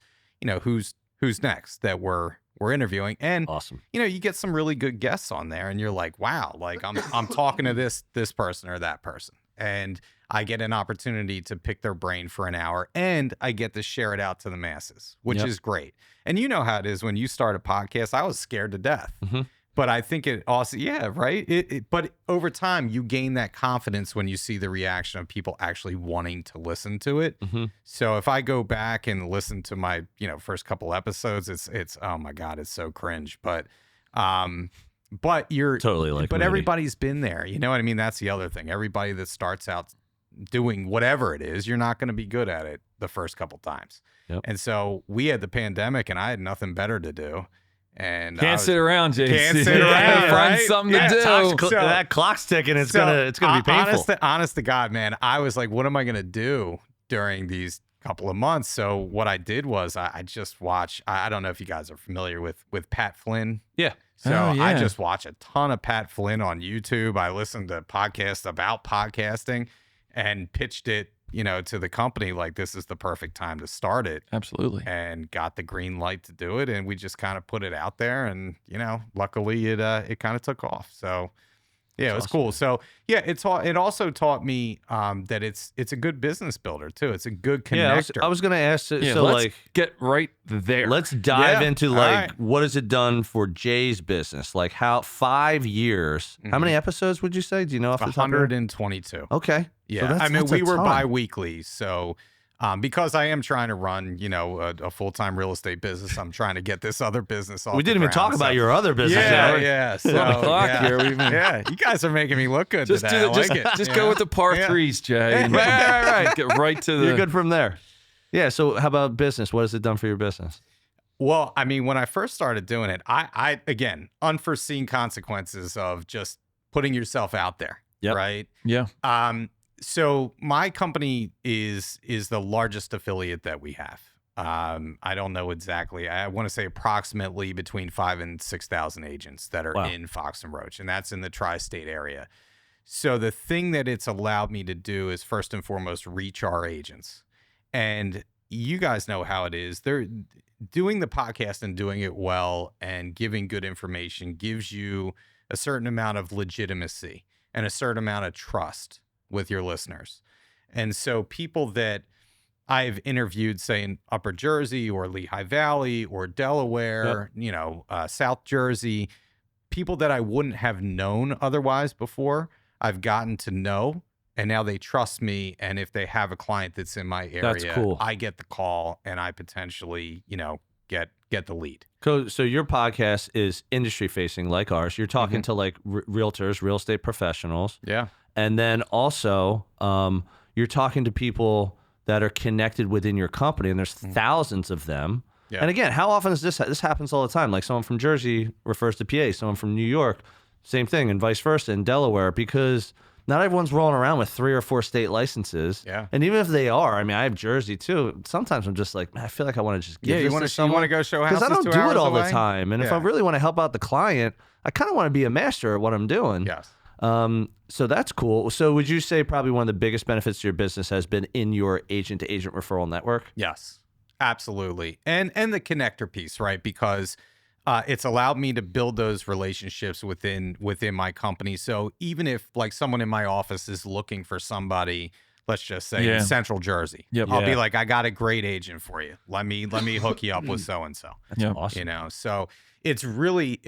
who's next that we're interviewing. And Awesome. You get some really good guests on there, and you're like, wow, like I'm talking to this person or that person. And I get an opportunity to pick their brain for an hour, and I get to share it out to the masses, which is great. And you know how it is when you start a podcast. I was scared to death, but I think it also, right? But over time, you gain that confidence when you see the reaction of people actually wanting to listen to it. So if I go back and listen to my, first couple episodes, it's oh my God, it's so cringe. But you're Totally like. but everybody's been there. You know what I mean? That's the other thing. Everybody that starts out doing whatever it is, you're not going to be good at it the first couple times. Yep. And so we had the pandemic, and I had nothing better to do. And Can't sit around, JC. Can't sit around, Find right? something Yeah, to do. So- that clock's ticking. It's gonna be painful. Honest to God, man, I was like, what am I gonna do during these couple of months? So what I did was I just watch. I don't know if you guys are familiar with Pat Flynn. Yeah. So Oh, yeah. I just watch a ton of Pat Flynn on YouTube. I listened to podcasts about podcasting and pitched it, to the company like this is the perfect time to start it. Absolutely. And got the green light to do it, and we just kind of put it out there, and luckily it kind of took off. So yeah, it was cool. So yeah, it also taught me that it's a good business builder too. It's a good connector. Yeah, I was gonna ask. Yeah, So let's like, get right there. let's dive Yeah, into all like right. what has it done for Jay's business? Like how 5 years? How many episodes would you say? Do you know off the top of your head? 122. Okay. So Yeah, that's- that's a we were ton. bi-weekly, so because I am trying to run, a full-time real estate business, I'm trying to get this other business off. We didn't the even talk ground, about so- your other business. Yeah, yet. yeah. So, on the clock yeah. here. We've been- Yeah, you guys are making me look good Just today. I like it. just you go know? with the par Yeah. threes, Jay. and Right. Get right to the. You're good from there. Yeah. So how about business? What has it done for your business? Well, I mean, when I first started doing it, I again, unforeseen consequences of just putting yourself out there, Yep. right? Yeah. So my company is the largest affiliate that we have. I don't know exactly. I want to say approximately between 5,000 and 6,000 agents that are Wow. in Fox and Roach, and that's in the tri-state area. So the thing that it's allowed me to do is first and foremost reach our agents. And you guys know how it is. They're doing the podcast and doing it well and giving good information gives you a certain amount of legitimacy and a certain amount of trust with your listeners. And so people that I've interviewed, say in Upper Jersey or Lehigh Valley or Delaware, South Jersey, people that I wouldn't have known otherwise before, I've gotten to know, and now they trust me. And if they have a client that's in my area, That's cool. I get the call and I potentially, get the lead. So your podcast is industry facing like ours. You're talking to like realtors, real estate professionals. Yeah. And then also, you're talking to people that are connected within your company, and there's thousands of them. Yeah. And again, how often is this? This happens all the time. Like someone from Jersey refers to PA, someone from New York, same thing, and vice versa in Delaware, because not everyone's rolling around with 3 or 4 state licenses. Yeah. And even if they are, I mean, I have Jersey too. Sometimes I'm just like, man, I feel like I want to just give Yeah, you this want to to someone. go show Because houses I don't 2 do hours it all away? the time. And if I Yeah. really want to help out the client, I kind of want to be a master at what I'm doing. Yes. So that's cool. So would you say probably one of the biggest benefits to your business has been in your agent-to-agent referral network? Yes, absolutely. And the connector piece, right? Because it's allowed me to build those relationships within my company. So even if like someone in my office is looking for somebody, let's just say Yeah. in Central Jersey, Yep. I'll be Yeah. like, I got a great agent for you. Let me hook you up with so and so. That's Yeah. awesome. So it's really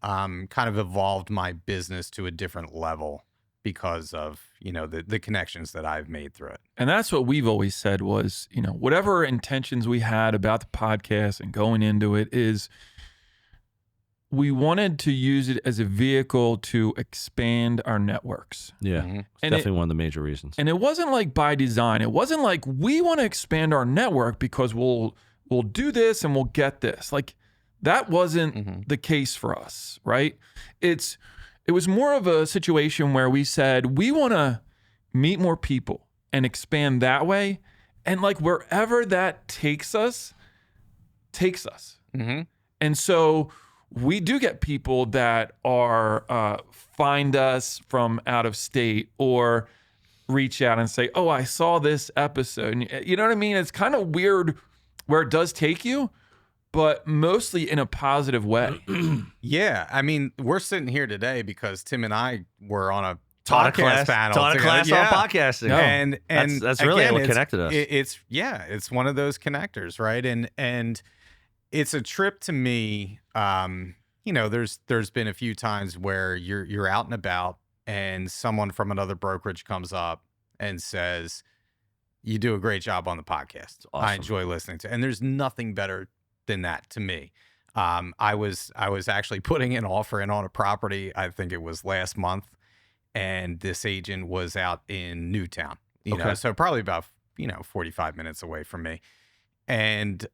kind of evolved my business to a different level because of the connections that I've made through it. And that's what we've always said was, whatever intentions we had about the podcast and going into it is we wanted to use it as a vehicle to expand our networks. Yeah. Mhm. It's And definitely one of the major reasons. And it wasn't like by design. It wasn't like we want to expand our network because we'll do this and we'll get this. Like that wasn't the case for us, right? It was more of a situation where we said we want to meet more people and expand that way, and like wherever that takes us. Mm-hmm. And so we do get people that are find us from out of state or reach out and say, "Oh, I saw this episode." And you know what I mean? It's kind of weird where it does take you, but mostly in a positive way. Yeah, I mean, we're sitting here today because Tim and I were on a Taught a podcast panel. Taught a together. class Yeah. on podcasting. No. And That's really again, what it's- connected us. It's one of those connectors, right? And it's a trip to me. There's been a few times where you're out and about, and someone from another brokerage comes up and says, "You do a great job on the podcast. awesome. I enjoy listening to." And there's nothing better than that to me. I was actually putting an offer in on a property. I think it was last month. and this agent was out in Newtown, Okay. so probably about 45 minutes away from me. And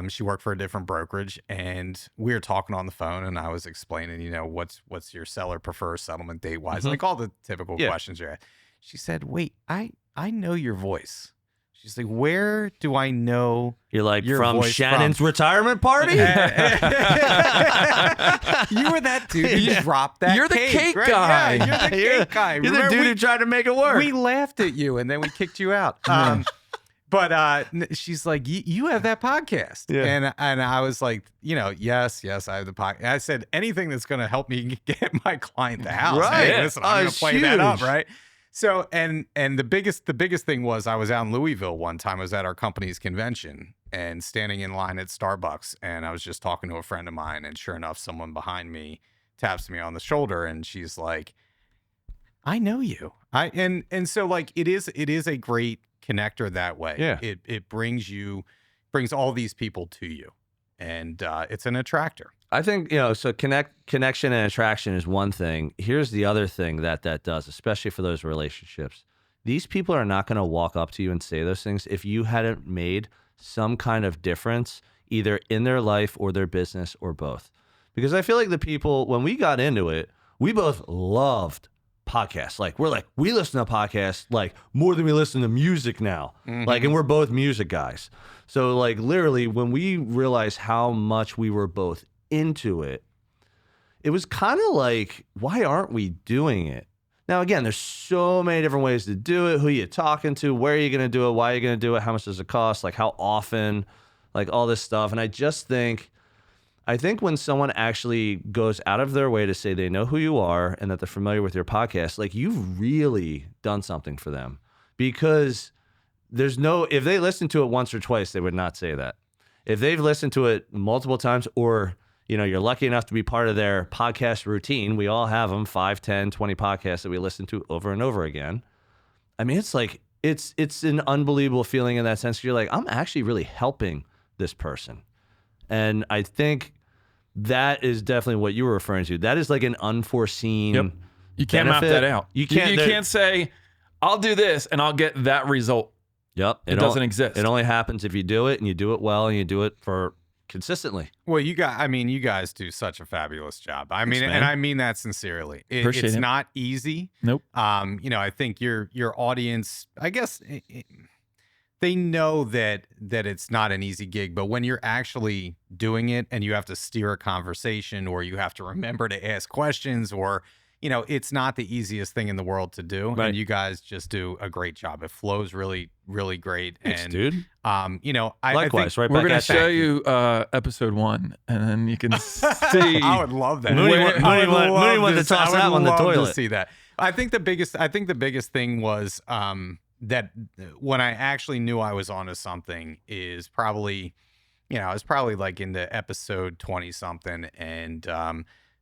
she worked for a different brokerage, and we were talking on the phone, and I was explaining, what's your seller prefer settlement date wise, like all the typical questions you have. She said, "Wait, I know your voice." She's like, "Where do I know?" You're like, your from voice Shannon's from? retirement party? You were that dude who dropped that You're the cake, cake right? guy. Yeah, you're the cake guy. You're the Remember, dude who tried to make it work. we laughed at you, and then we kicked you out. But she's like, you have that podcast. Yeah. And I was like, yes, I have the podcast. I said, anything that's going to help me get my client the house. Right. Hey, listen, I'm going it's to play that up, huge. right? So, and the biggest thing was I was out in Louisville one time. I was at our company's convention and standing in line at Starbucks. And I was just talking to a friend of mine. And sure enough, someone behind me taps me on the shoulder. And she's like, I know you. And so like, it is a great connector that way. Yeah. It brings all these people to you. And it's an attractor. I think, so connection and attraction is one thing. Here's the other thing that does, especially for those relationships. These people are not going to walk up to you and say those things if you hadn't made some kind of difference either in their life or their business or both. Because I feel like the people, when we got into it, we both loved podcasts. Like, we listen to podcasts like more than we listen to music now. Like, and we're both music guys. So like literally when we realized how much we were both into it, it was kind of like, why aren't we doing it? Now, again, there's so many different ways to do it. Who you talking to? Where are you going to do it? Why are you going to do it? How much does it cost? Like, how often? Like, all this stuff. And I think when someone actually goes out of their way to say they know who you are and that they're familiar with your podcast, like, you've really done something for them. Because if they listen to it once or twice, they would not say that. If they've listened to it multiple times, or you're lucky enough to be part of their podcast routine. We all have them, 5, 10, 20 podcasts that we listen to over and over again. I mean, it's like, it's an unbelievable feeling in that sense. You're like, I'm actually really helping this person. And I think that is definitely what you were referring to. That is like an unforeseen Yep. You can't map benefit. that out. You can't say, I'll do this and I'll get that result. Yep. It doesn't exist. It only happens if you do it and you do it well and you do it for consistently. Well, you guys do such a fabulous job. I mean, man. and I mean that sincerely. Appreciate it's it. not easy. Nope. I think your audience, I guess, they know that it's not an easy gig, but when you're actually doing it and you have to steer a conversation or you have to remember to ask questions or, it's not the easiest thing in the world to do. Right. And you guys just do a great job. It flows really, really great. Thanks, And, dude. I Likewise, think, right We're back going to at show you. you episode 1, and then you can see. I would love that. Mooney wanted to toss I would that one in the love toilet. To see that. I think the biggest thing was that when I actually knew I was onto something is probably, I was probably like into episode 20 something, and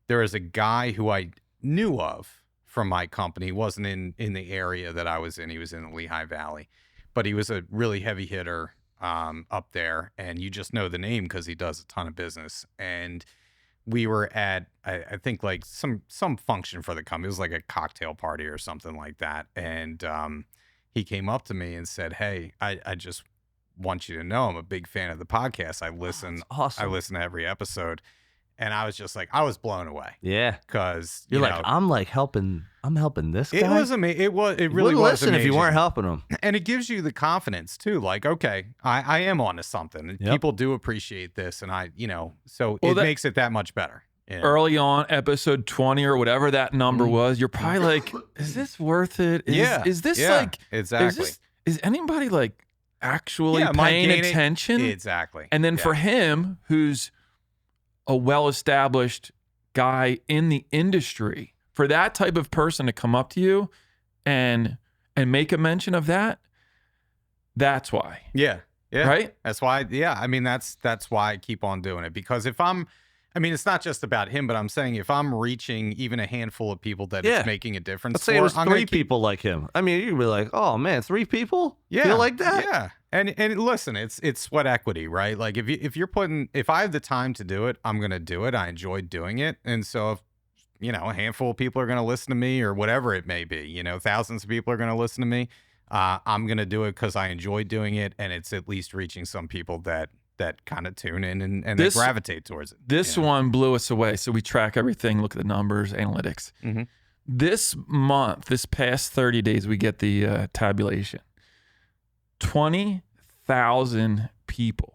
there was a guy who I knew of from my company. He wasn't in the area that I was in. He was in the Lehigh Valley, but he was a really heavy hitter up there, and you just know the name because he does a ton of business. And we were at, I think, like some function for the company. It was like a cocktail party or something like that. And he came up to me and said, "Hey, I just want you to know I'm a big fan of the podcast. I listen, That's awesome. I listen to every episode." And I was just like, I was blown away Yeah. because You're like, I'm helping this guy. it was amazing. It really Wouldn't was listen if you amazing. weren't helping him. And it gives you the confidence too. Like, okay, I am onto something, and Yep. people do appreciate this, and so Well, it that- makes it that much better. Yeah. Early on, episode 20 or whatever that number was, you're probably like, is this worth it? Is this like, exactly? is anybody like actually Am I paying gaining- attention? Exactly. And then for him, who's a well-established guy in the industry, for that type of person to come up to you and make a mention of that, that's why. yeah, Right? That's why. Yeah, I mean, that's why I keep on doing it, because it's not just about him, but I'm saying if I'm reaching even a handful of people that Yeah. it's making a difference. Let's say it was I'm gonna 3 people like him. I mean, you'd be like, oh man, 3 people? Yeah, Feel like that? Yeah, and listen, it's sweat equity, right? Like if I have the time to do it, I'm gonna do it. I enjoy doing it, and so if a handful of people are going to listen to me or whatever it may be, thousands of people are going to listen to me. I'm going to do it because I enjoy doing it. And it's at least reaching some people that kind of tune in and they gravitate towards it. This one blew us away. So we track everything, look at the numbers, analytics. Mm-hmm. This month, this past 30 days, we get the tabulation. 20,000 people.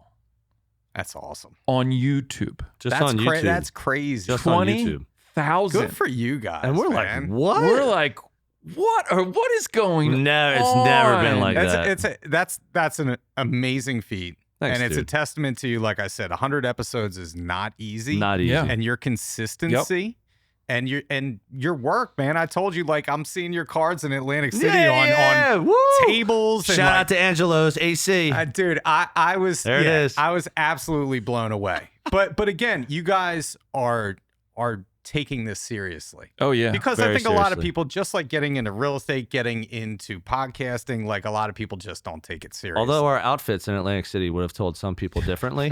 That's awesome. On YouTube. Just on YouTube. That's crazy. Just on YouTube. 20,000. Good for you guys. And we're man. like, what? We're like, what? Or what is going No, it's on? never been like that. That's an amazing feat. Thanks, and it's dude. a testament to you. Like I said, 100 episodes is not easy. Not easy. Yeah. And your consistency and your work, man. I told you, like, I'm seeing your cards in Atlantic City on Woo! tables. And Shout like, out to Angelo's AC. dude, I was There it is. I was absolutely blown away. But again, you guys are taking this seriously. Oh, yeah. Because Very I think a lot of seriously. people, just like getting into real estate, getting into podcasting, like a lot of people just don't take it seriously. Although our outfits in Atlantic City would have told some people differently.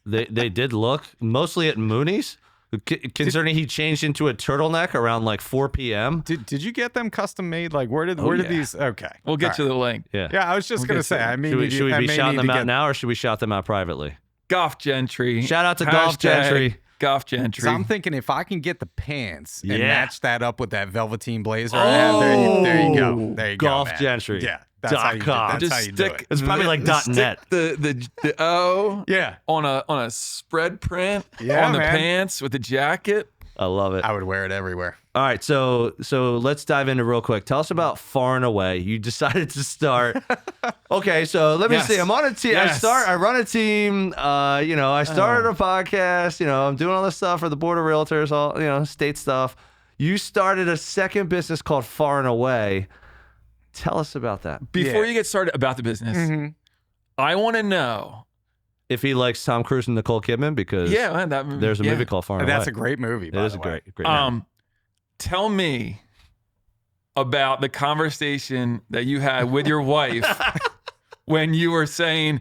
they did look mostly at Mooney's, considering he changed into a turtleneck around like 4 p.m. Did you get them custom made? Like where did yeah. these? Okay, We'll get to the link. Yeah. Yeah, I was just We'll gonna get say. to it. I mean, Should we I be may shouting need them to out get- now, or should we shout them out privately? Golf Gentry. Shout out to Golf Hashtag Gentry. Golf Gentry. So I'm thinking if I can get the pants and Yeah. match that up with that velveteen blazer I have, there you go. There you Golf go, man. Gentry. Yeah, that's how you do, .com. that's Just how you do stick. it. It's probably like stick .net. The O. Yeah, On a spread print Yeah, on the man. pants with the jacket. I love it. I would wear it everywhere. All right, so let's dive into real quick. Tell us about Far and Away. You decided to start. Okay, so let me Yes. see. I'm on a team. Yes. I run a team. I started a podcast. I'm doing all this stuff for the Board of Realtors, all state stuff. You started a second business called Far and Away. Tell us about that. Before Yeah. you get started about the business, I want to know. If he likes Tom Cruise and Nicole Kidman, because Yeah, man, that movie. there's a yeah. movie called Far and That's Away. a great movie. It by is the a way. great movie. Tell me about the conversation that you had with your wife when you were saying,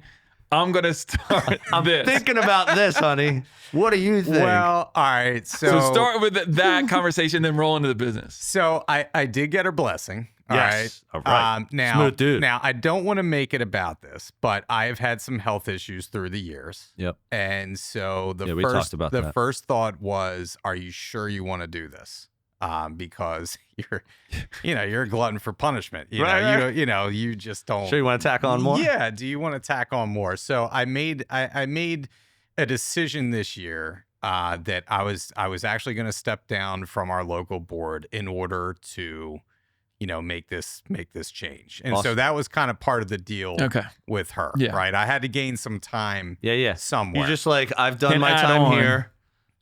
I'm going to start this. Thinking about this, honey. What do you think? Well, all right. So start with that conversation, then roll into the business. So I did get her blessing. Yes. All All right. right. Now, Smooth dude. Now, I don't want to make it about this, but I have had some health issues through the years. Yep. And so Yeah, we talked about that. first thought was, are you sure you want to do this? Because you're a glutton for punishment. Right. You just don't. Sure you want to tack on more? Yeah. Do you want to tack on more? So I made a decision this year that I was actually going to step down from our local board in order to, make this change. And so Awesome. that was kind of part of the deal Okay. with her. Yeah. Right. I had to gain some time Yeah. somewhere. You're just like, I've done Can my add time on. here,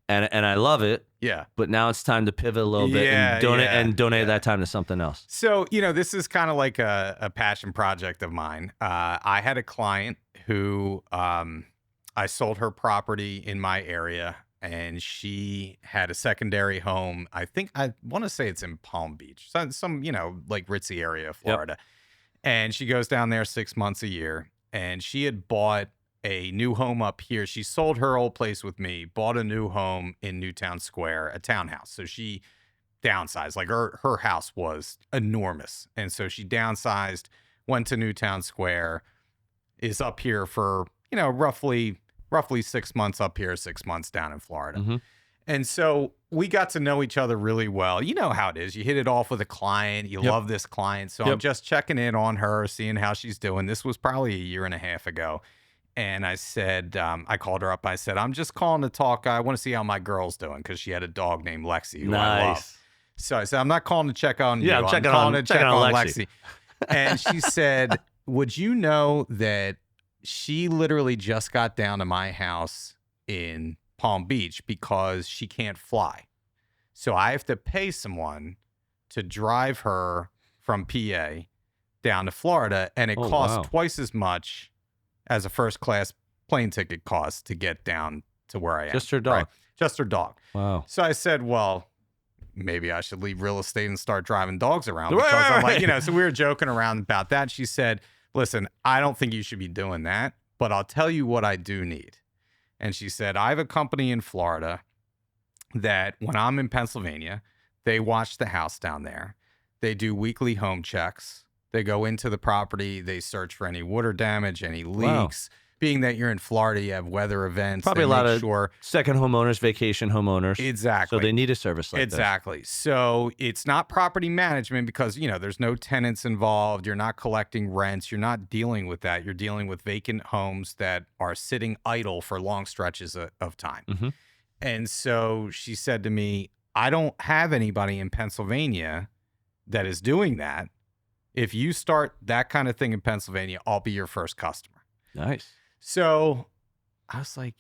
and I love it, yeah. but now it's time to pivot a little bit Yeah, and donate yeah. that time to something else. So, this is kind of like a passion project of mine. I had a client who I sold her property in my area, and she had a secondary home. I want to say it's in Palm Beach, some like ritzy area of Florida. And she goes down there 6 months a year, and she had bought a new home up here. She sold her old place with me, bought a new home in Newtown Square, a townhouse. So she downsized. Like her house was enormous. And so she downsized, went to Newtown Square, is up here for, roughly 6 months up here, 6 months down in Florida. Mhm. And so we got to know each other really well. You know how it is. You hit it off with a client. You Yep. love this client. So Yep. I'm just checking in on her, seeing how she's doing. This was probably a year and a half ago. And I said, I called her up. I said, I'm just calling to talk. I want to see how my girl's doing, because she had a dog named Lexi, who I love. Nice. So I said, I'm not calling to check on Yeah, you. I'm checking calling on- to check checking on on Lexi. Lexi. And she said, would you know that she literally just got down to my house in Palm Beach because she can't fly. So I have to pay someone to drive her from PA down to Florida, and it Oh, costs wow. twice as much as a first class plane ticket costs to get down to where I am. Just her dog. Just her dog. Wow. So I said, well, maybe I should leave real estate and start driving dogs around, Right, because I'm right, like, so we were joking around about that. She said, listen, I don't think you should be doing that, but I'll tell you what I do need. And she said, I have a company in Florida that when I'm in Pennsylvania, they watch the house down there. They do weekly home checks. They go into the property. They search for any water damage, any leaks. Being that you're in Florida, you have weather events. Probably a lot of sure second homeowners, vacation homeowners. Exactly. So they need a service like Exactly. So it's not property management because, there's no tenants involved. You're not collecting rents. You're not dealing with that. You're dealing with vacant homes that are sitting idle for long stretches of time. Mm-hmm. And so she said to me, I don't have anybody in Pennsylvania that is doing that. If you start that kind of thing in Pennsylvania, I'll be your first customer. Nice. So I was like,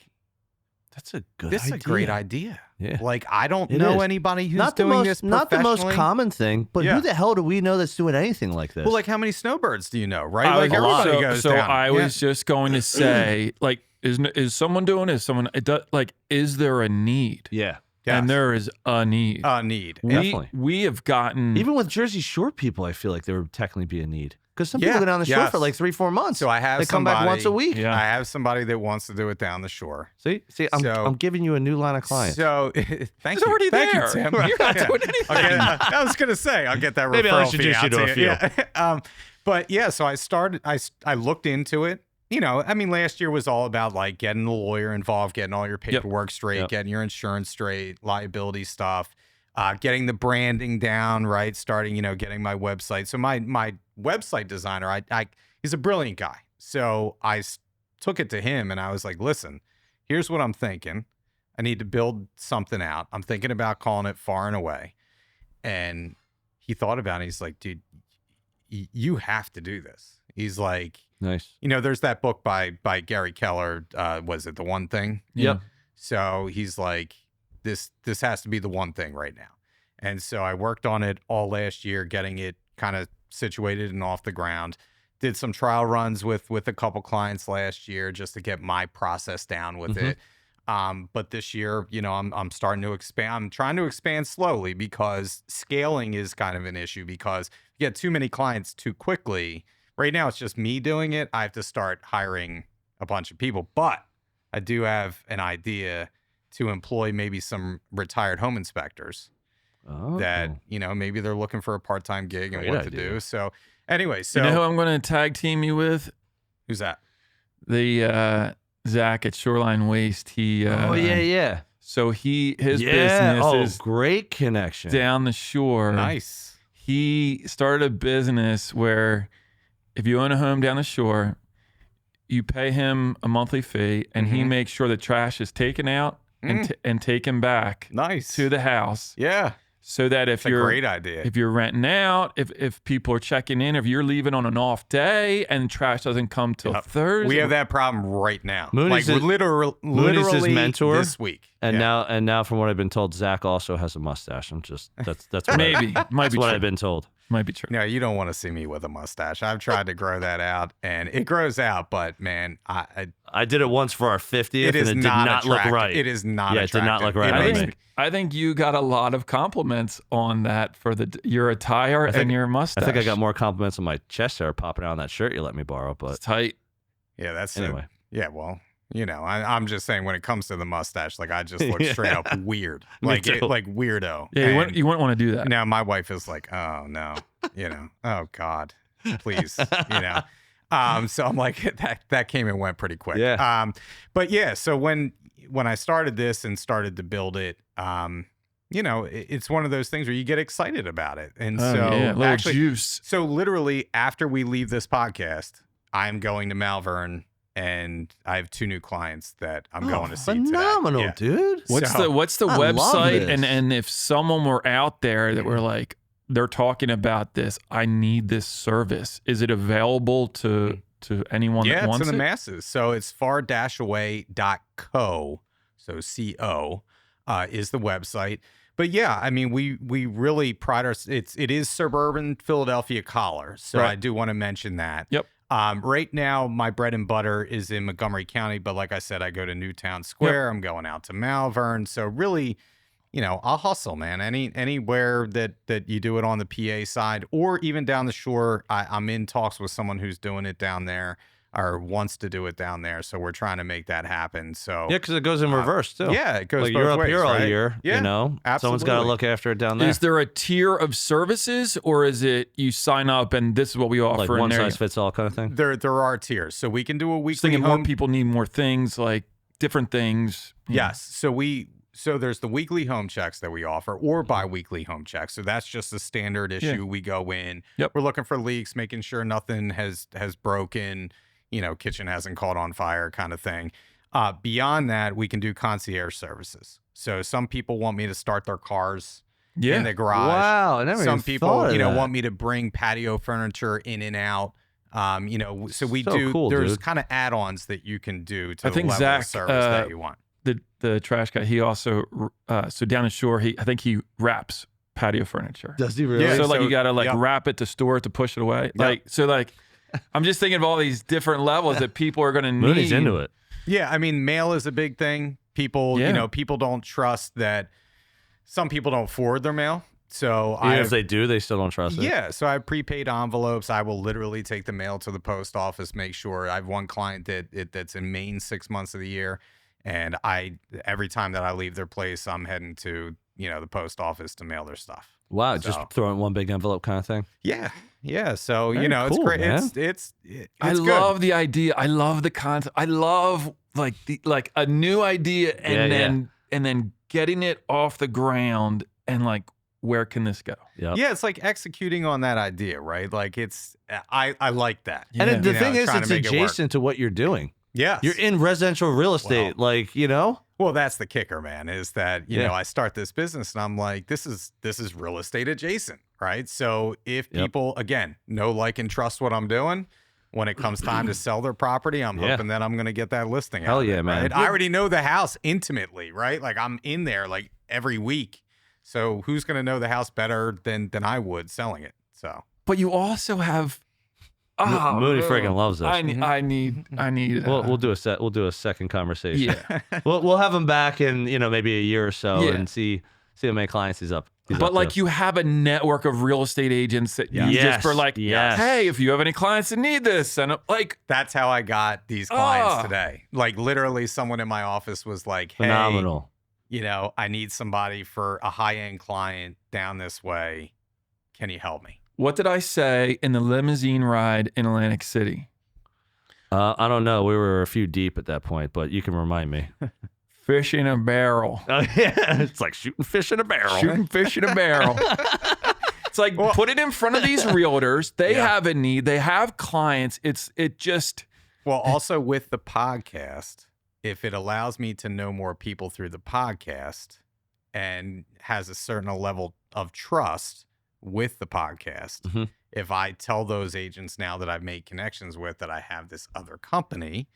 That's a good this idea. is a great idea. Yeah. Like, I don't It know is. anybody who's Not the doing most, this not the most professionally. common thing, but Yeah. who the hell do we know that's doing anything like this? Well, like, how many snowbirds do you know, right? I Like, was- everybody so, goes so down. I Yeah. was just going to say, like, is someone doing it? Is there a need? yeah, Yes. And there is a need. Need. Definitely. We have gotten even with Jersey Shore people, I feel like there would technically be a need because some Yeah, people go down the shore yes. for like 3-4 months. So I have they come back once a somebody- week. Yeah. I have somebody that wants to do it down the shore. See, I'm So- I'm giving you a new line of clients. So thank It's you. already Thank there. you, Tim. You're not Yeah. doing anything. I'll get- I was gonna say I'll get that Maybe I'll referral fee introduce you out to a you. few. Yeah. But yeah, so I started. I looked into it. Last year was all about like getting the lawyer involved, getting all your paperwork straight, Yep. getting your insurance straight, liability stuff, getting the branding down, right? Starting, getting my website. So my website designer, he's a brilliant guy. So I took it to him and I was like, listen, here's what I'm thinking. I need to build something out. I'm thinking about calling it Far and Away. And he thought about it. He's like, dude, you have to do this. He's like, Nice. there's that book by Gary Keller. Was it The One Thing? Yep. So he's like, this has to be the one thing right now. And so I worked on it all last year, getting it kind of situated and off the ground. Did some trial runs with a couple clients last year just to get my process down with Mhm. it. But this year, I'm starting to expand. I'm trying to expand slowly because scaling is kind of an issue because if you get too many clients too quickly. Right now, it's just me doing it. I have to start hiring a bunch of people, but I do have an idea to employ maybe some retired home inspectors Oh. that, maybe they're looking for a part-time gig and Great what to idea. do. So anyway, You know who I'm going to tag team you with? who's that? The Zach at Shoreline Waste. He oh yeah. So his Yeah. business Oh, is great connection. down the shore. Nice. He started a business where if you own a home down the shore, you pay him a monthly fee, and he Mhm. makes sure the trash is taken out and taken back Nice. to the house, Yeah. so that if It's a you're great idea. if you're renting out, if people are checking in, if you're leaving on an off day and trash doesn't come till Thursday, We have that problem right now. Mooney's like his- literally Mooney's his mentor, this week. And Yeah. now, from what I've been told, Zach also has a mustache. That's what maybe might that's be what true. I've been told. Might be true. No, you don't want to see me with a mustache. I've tried to grow that out, and it grows out. But man, I did it once for our 50th, it is and it did not not look attractive. right. It is not. Yeah, it did not attractive. look right It on I makes me. think I think you got a lot of compliments on that for your attire and your mustache. I think I got more compliments on my chest hair popping out on that shirt you let me borrow. It's But tight. Yeah, that's anyway, yeah, well, I'm just saying when it comes to the mustache, like I just look Yeah. straight up weird, Me like too. like weirdo. Yeah, And you wouldn't want to do that. now my wife is like, oh no, oh God, please, So I'm like, that came and went pretty quick. Yeah. But yeah, so when I started this and started to build it, it's one of those things where you get excited about it, and Oh, so yeah, little actually, juice. so literally after we leave this podcast, I'm going to Malvern, and I have 2 new clients that I'm going to see today. phenomenal, Yeah. dude. What's So- the I love website? this. And if someone were out there that were like, they're talking about this, I need this service. Is it available to anyone Yeah, that it's wants to the it? masses. So it's far-away.co. So CO is the website. But yeah, I mean, we really pride ourselves. It is suburban Philadelphia collar. So Right. I do want to mention that. Yep. Right now, my bread and butter is in Montgomery County, but like I said, I go to Newtown Square. I'm going out to Malvern. So really, I'll hustle, man. Anywhere that you do it on the PA side or even down the shore, I'm in talks with someone who's doing it down there. or wants to do it down there. So we're trying to make that happen. So Yeah, because it goes in reverse too. yeah, it goes like both you're up ways, here all right? year. Yeah, you know, someone's got to absolutely. look after it down there. Is there a tier of services, or is it you sign up and this is what we offer? like and one there size you- fits all kind of thing? There are tiers. So we can do a Just weekly thinking home. more people need more things, like different things. Yes. So there's the weekly home checks that we offer, or bi-weekly home checks. So that's just a standard issue. Yeah. We go in. Yep. We're looking for leaks, making sure nothing has broken. Kitchen hasn't caught on fire, kind of thing. Beyond that, we can do concierge services. So some people want me to start their cars Yeah. in the garage. Wow, I never Some even people, thought of that. want me to bring patio furniture in and out. So we So do. cool, there's dude. kind of add-ons that you can do to I the think level Zach, of service that you want. The trash guy, he also so down the shore, I think he wraps patio furniture. Does he really? Yeah, So like so- you gotta like yep. wrap it to store it to push it away. Like I'm just thinking of all these different levels that people are gonna need. Mooney's into it. Yeah, I mean, mail is a big thing. People, Yeah. people don't trust that. Some people don't forward their mail. So Even if they do, they still don't trust it. yeah, so I have prepaid envelopes. I will literally take the mail to the post office, make sure. I have one client that's in Maine 6 months of the year, and every time that I leave their place, I'm heading to the post office to mail their stuff. Wow, So- just throw in one big envelope kind of thing. Yeah, yeah. So Very it's cool, great. man. It's I good. love the idea. I love the concept. I love like a new idea and then getting it off the ground and like where can this go? Yep. Yeah, it's like executing on that idea, right? Like I like that. Yeah. And the You thing know, is, trying it's to make it work. adjacent to what you're doing. Yes. You're in residential real estate, Well, that's the kicker, man, is that, Yeah. I start this business and I'm like, this is real estate adjacent, right? So if Yep. people, again, know, like, and trust what I'm doing, when it comes time to sell their property, I'm Yeah. hoping that I'm going to get that listing Hell out of yeah, it, man. right? I already know the house intimately, right? Like I'm in there like every week. So who's going to know the house better than I would selling it? So But you also have Mooney friggin' loves this. I need We'll do a second conversation. yeah. We'll have him back in maybe a year or so Yeah. and see how many clients he's up. But like you have a network of real estate agents that you Yes, just for like, yes. hey, if you have any clients that need this, and like that's how I got these clients Ah. today. Like literally someone in my office was like, hey, Phenomenal. I need somebody for a high-end client down this way. Can you help me? what did I say in the limousine ride in Atlantic City? I don't know. We were a few deep at that point, but you can remind me. Fish in a barrel. Oh yeah, it's like shooting fish in a barrel. Shooting fish in a barrel. It's like put it in front of these realtors. They Yeah. have a need. They have clients. It just Well, also with the podcast, if it allows me to know more people through the podcast and has a certain level of trust with the podcast, Mhm. if I tell those agents now that I've made connections with that I have this other company,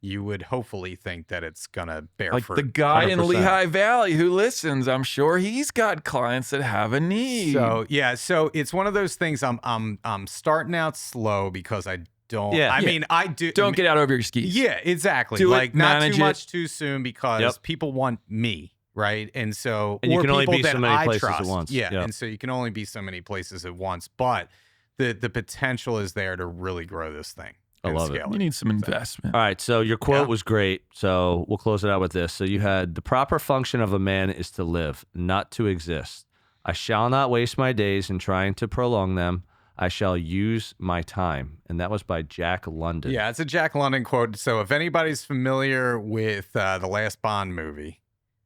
you would hopefully think that it's gonna bear like fruit. the guy in 100%. Lehigh Valley who listens. I'm sure he's got clients that have a need. So yeah, so it's one of those things. I'm starting out slow because I don't. Yeah. I Yeah. mean, I do. Don't get out over your skis. Yeah, exactly. Do it, Like not manage too it. much too soon because Yep. people want me, right? And so And you or can only people be that so many I places at trust. once. Yeah, Yep. and so you can only be so many places at once. But the potential is there to really grow this thing. I and love it. scale You need some investment. All right, so your quote Yeah. was great. So we'll close it out with this. So you had the proper function of a man is to live, not to exist. I shall not waste my days in trying to prolong them. I shall use my time. And that was by Jack London. Yeah, it's a Jack London quote. So if anybody's familiar with the last Bond movie,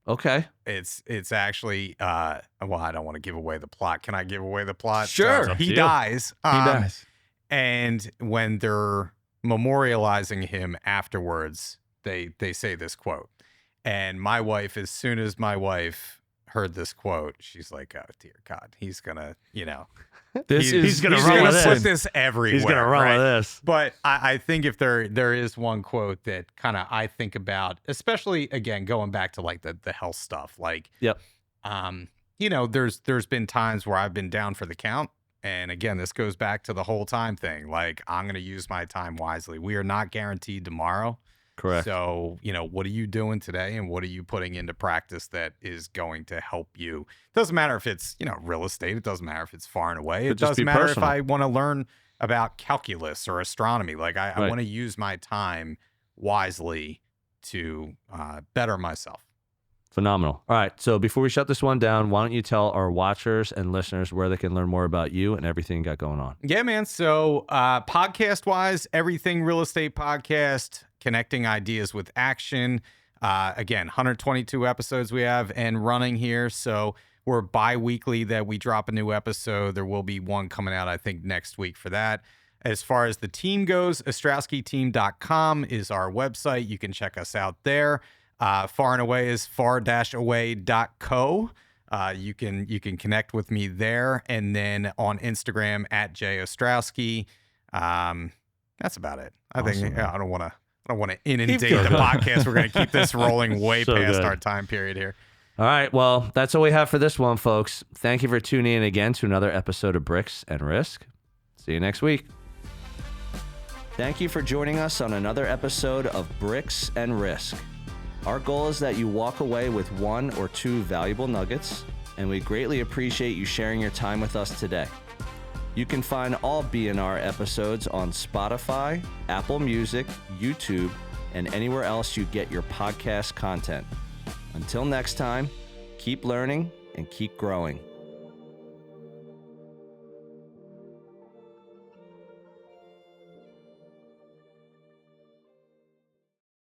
Okay. it's actually well, I don't want to give away the plot. Can I give away the plot? Sure. up to He you. dies. He dies. And when they're memorializing him afterwards, they say this quote. And my wife, as soon as my wife heard this quote, she's like, "Oh dear God, he's gonna, he's gonna he's run gonna with put this. this everywhere." He's going to run right? with this. But I think if there is one quote that kind of I think about, especially again going back to like the health stuff, like Yep. there's been times where I've been down for the count, and again this goes back to the whole time thing. Like I'm gonna use my time wisely. We are not guaranteed tomorrow, Correct. So, what are you doing today and what are you putting into practice that is going to help you? Doesn't matter if it's, real estate. It doesn't matter if it's far and away. It just doesn't be matter personal. if I want to learn about calculus or astronomy. Like I Right. want to use my time wisely to better myself. Phenomenal. All right. So before we shut this one down, why don't you tell our watchers and listeners where they can learn more about you and everything you got going on? Yeah, man. So podcast wise, everything real estate podcast, connecting ideas with action. Again, 122 episodes we have and running here. So we're bi-weekly that we drop a new episode. There will be one coming out, I think, next week for that. As far as the team goes, ostrowskyteam.com is our website. You can check us out there. Far and Away is far-away.co. You can connect with me there, and then on Instagram at @Ostrowsky. That's about it. I think I don't want to inundate the podcast. We're going to keep this rolling way So past good. our time period here. All right. Well, that's all we have for this one, folks. Thank you for tuning in again to another episode of Bricks and Risk. See you next week. Thank you for joining us on another episode of Bricks and Risk. Our goal is that you walk away with 1 or 2 valuable nuggets, and we greatly appreciate you sharing your time with us today. You can find all BNR episodes on Spotify, Apple Music, YouTube, and anywhere else you get your podcast content. Until next time, keep learning and keep growing.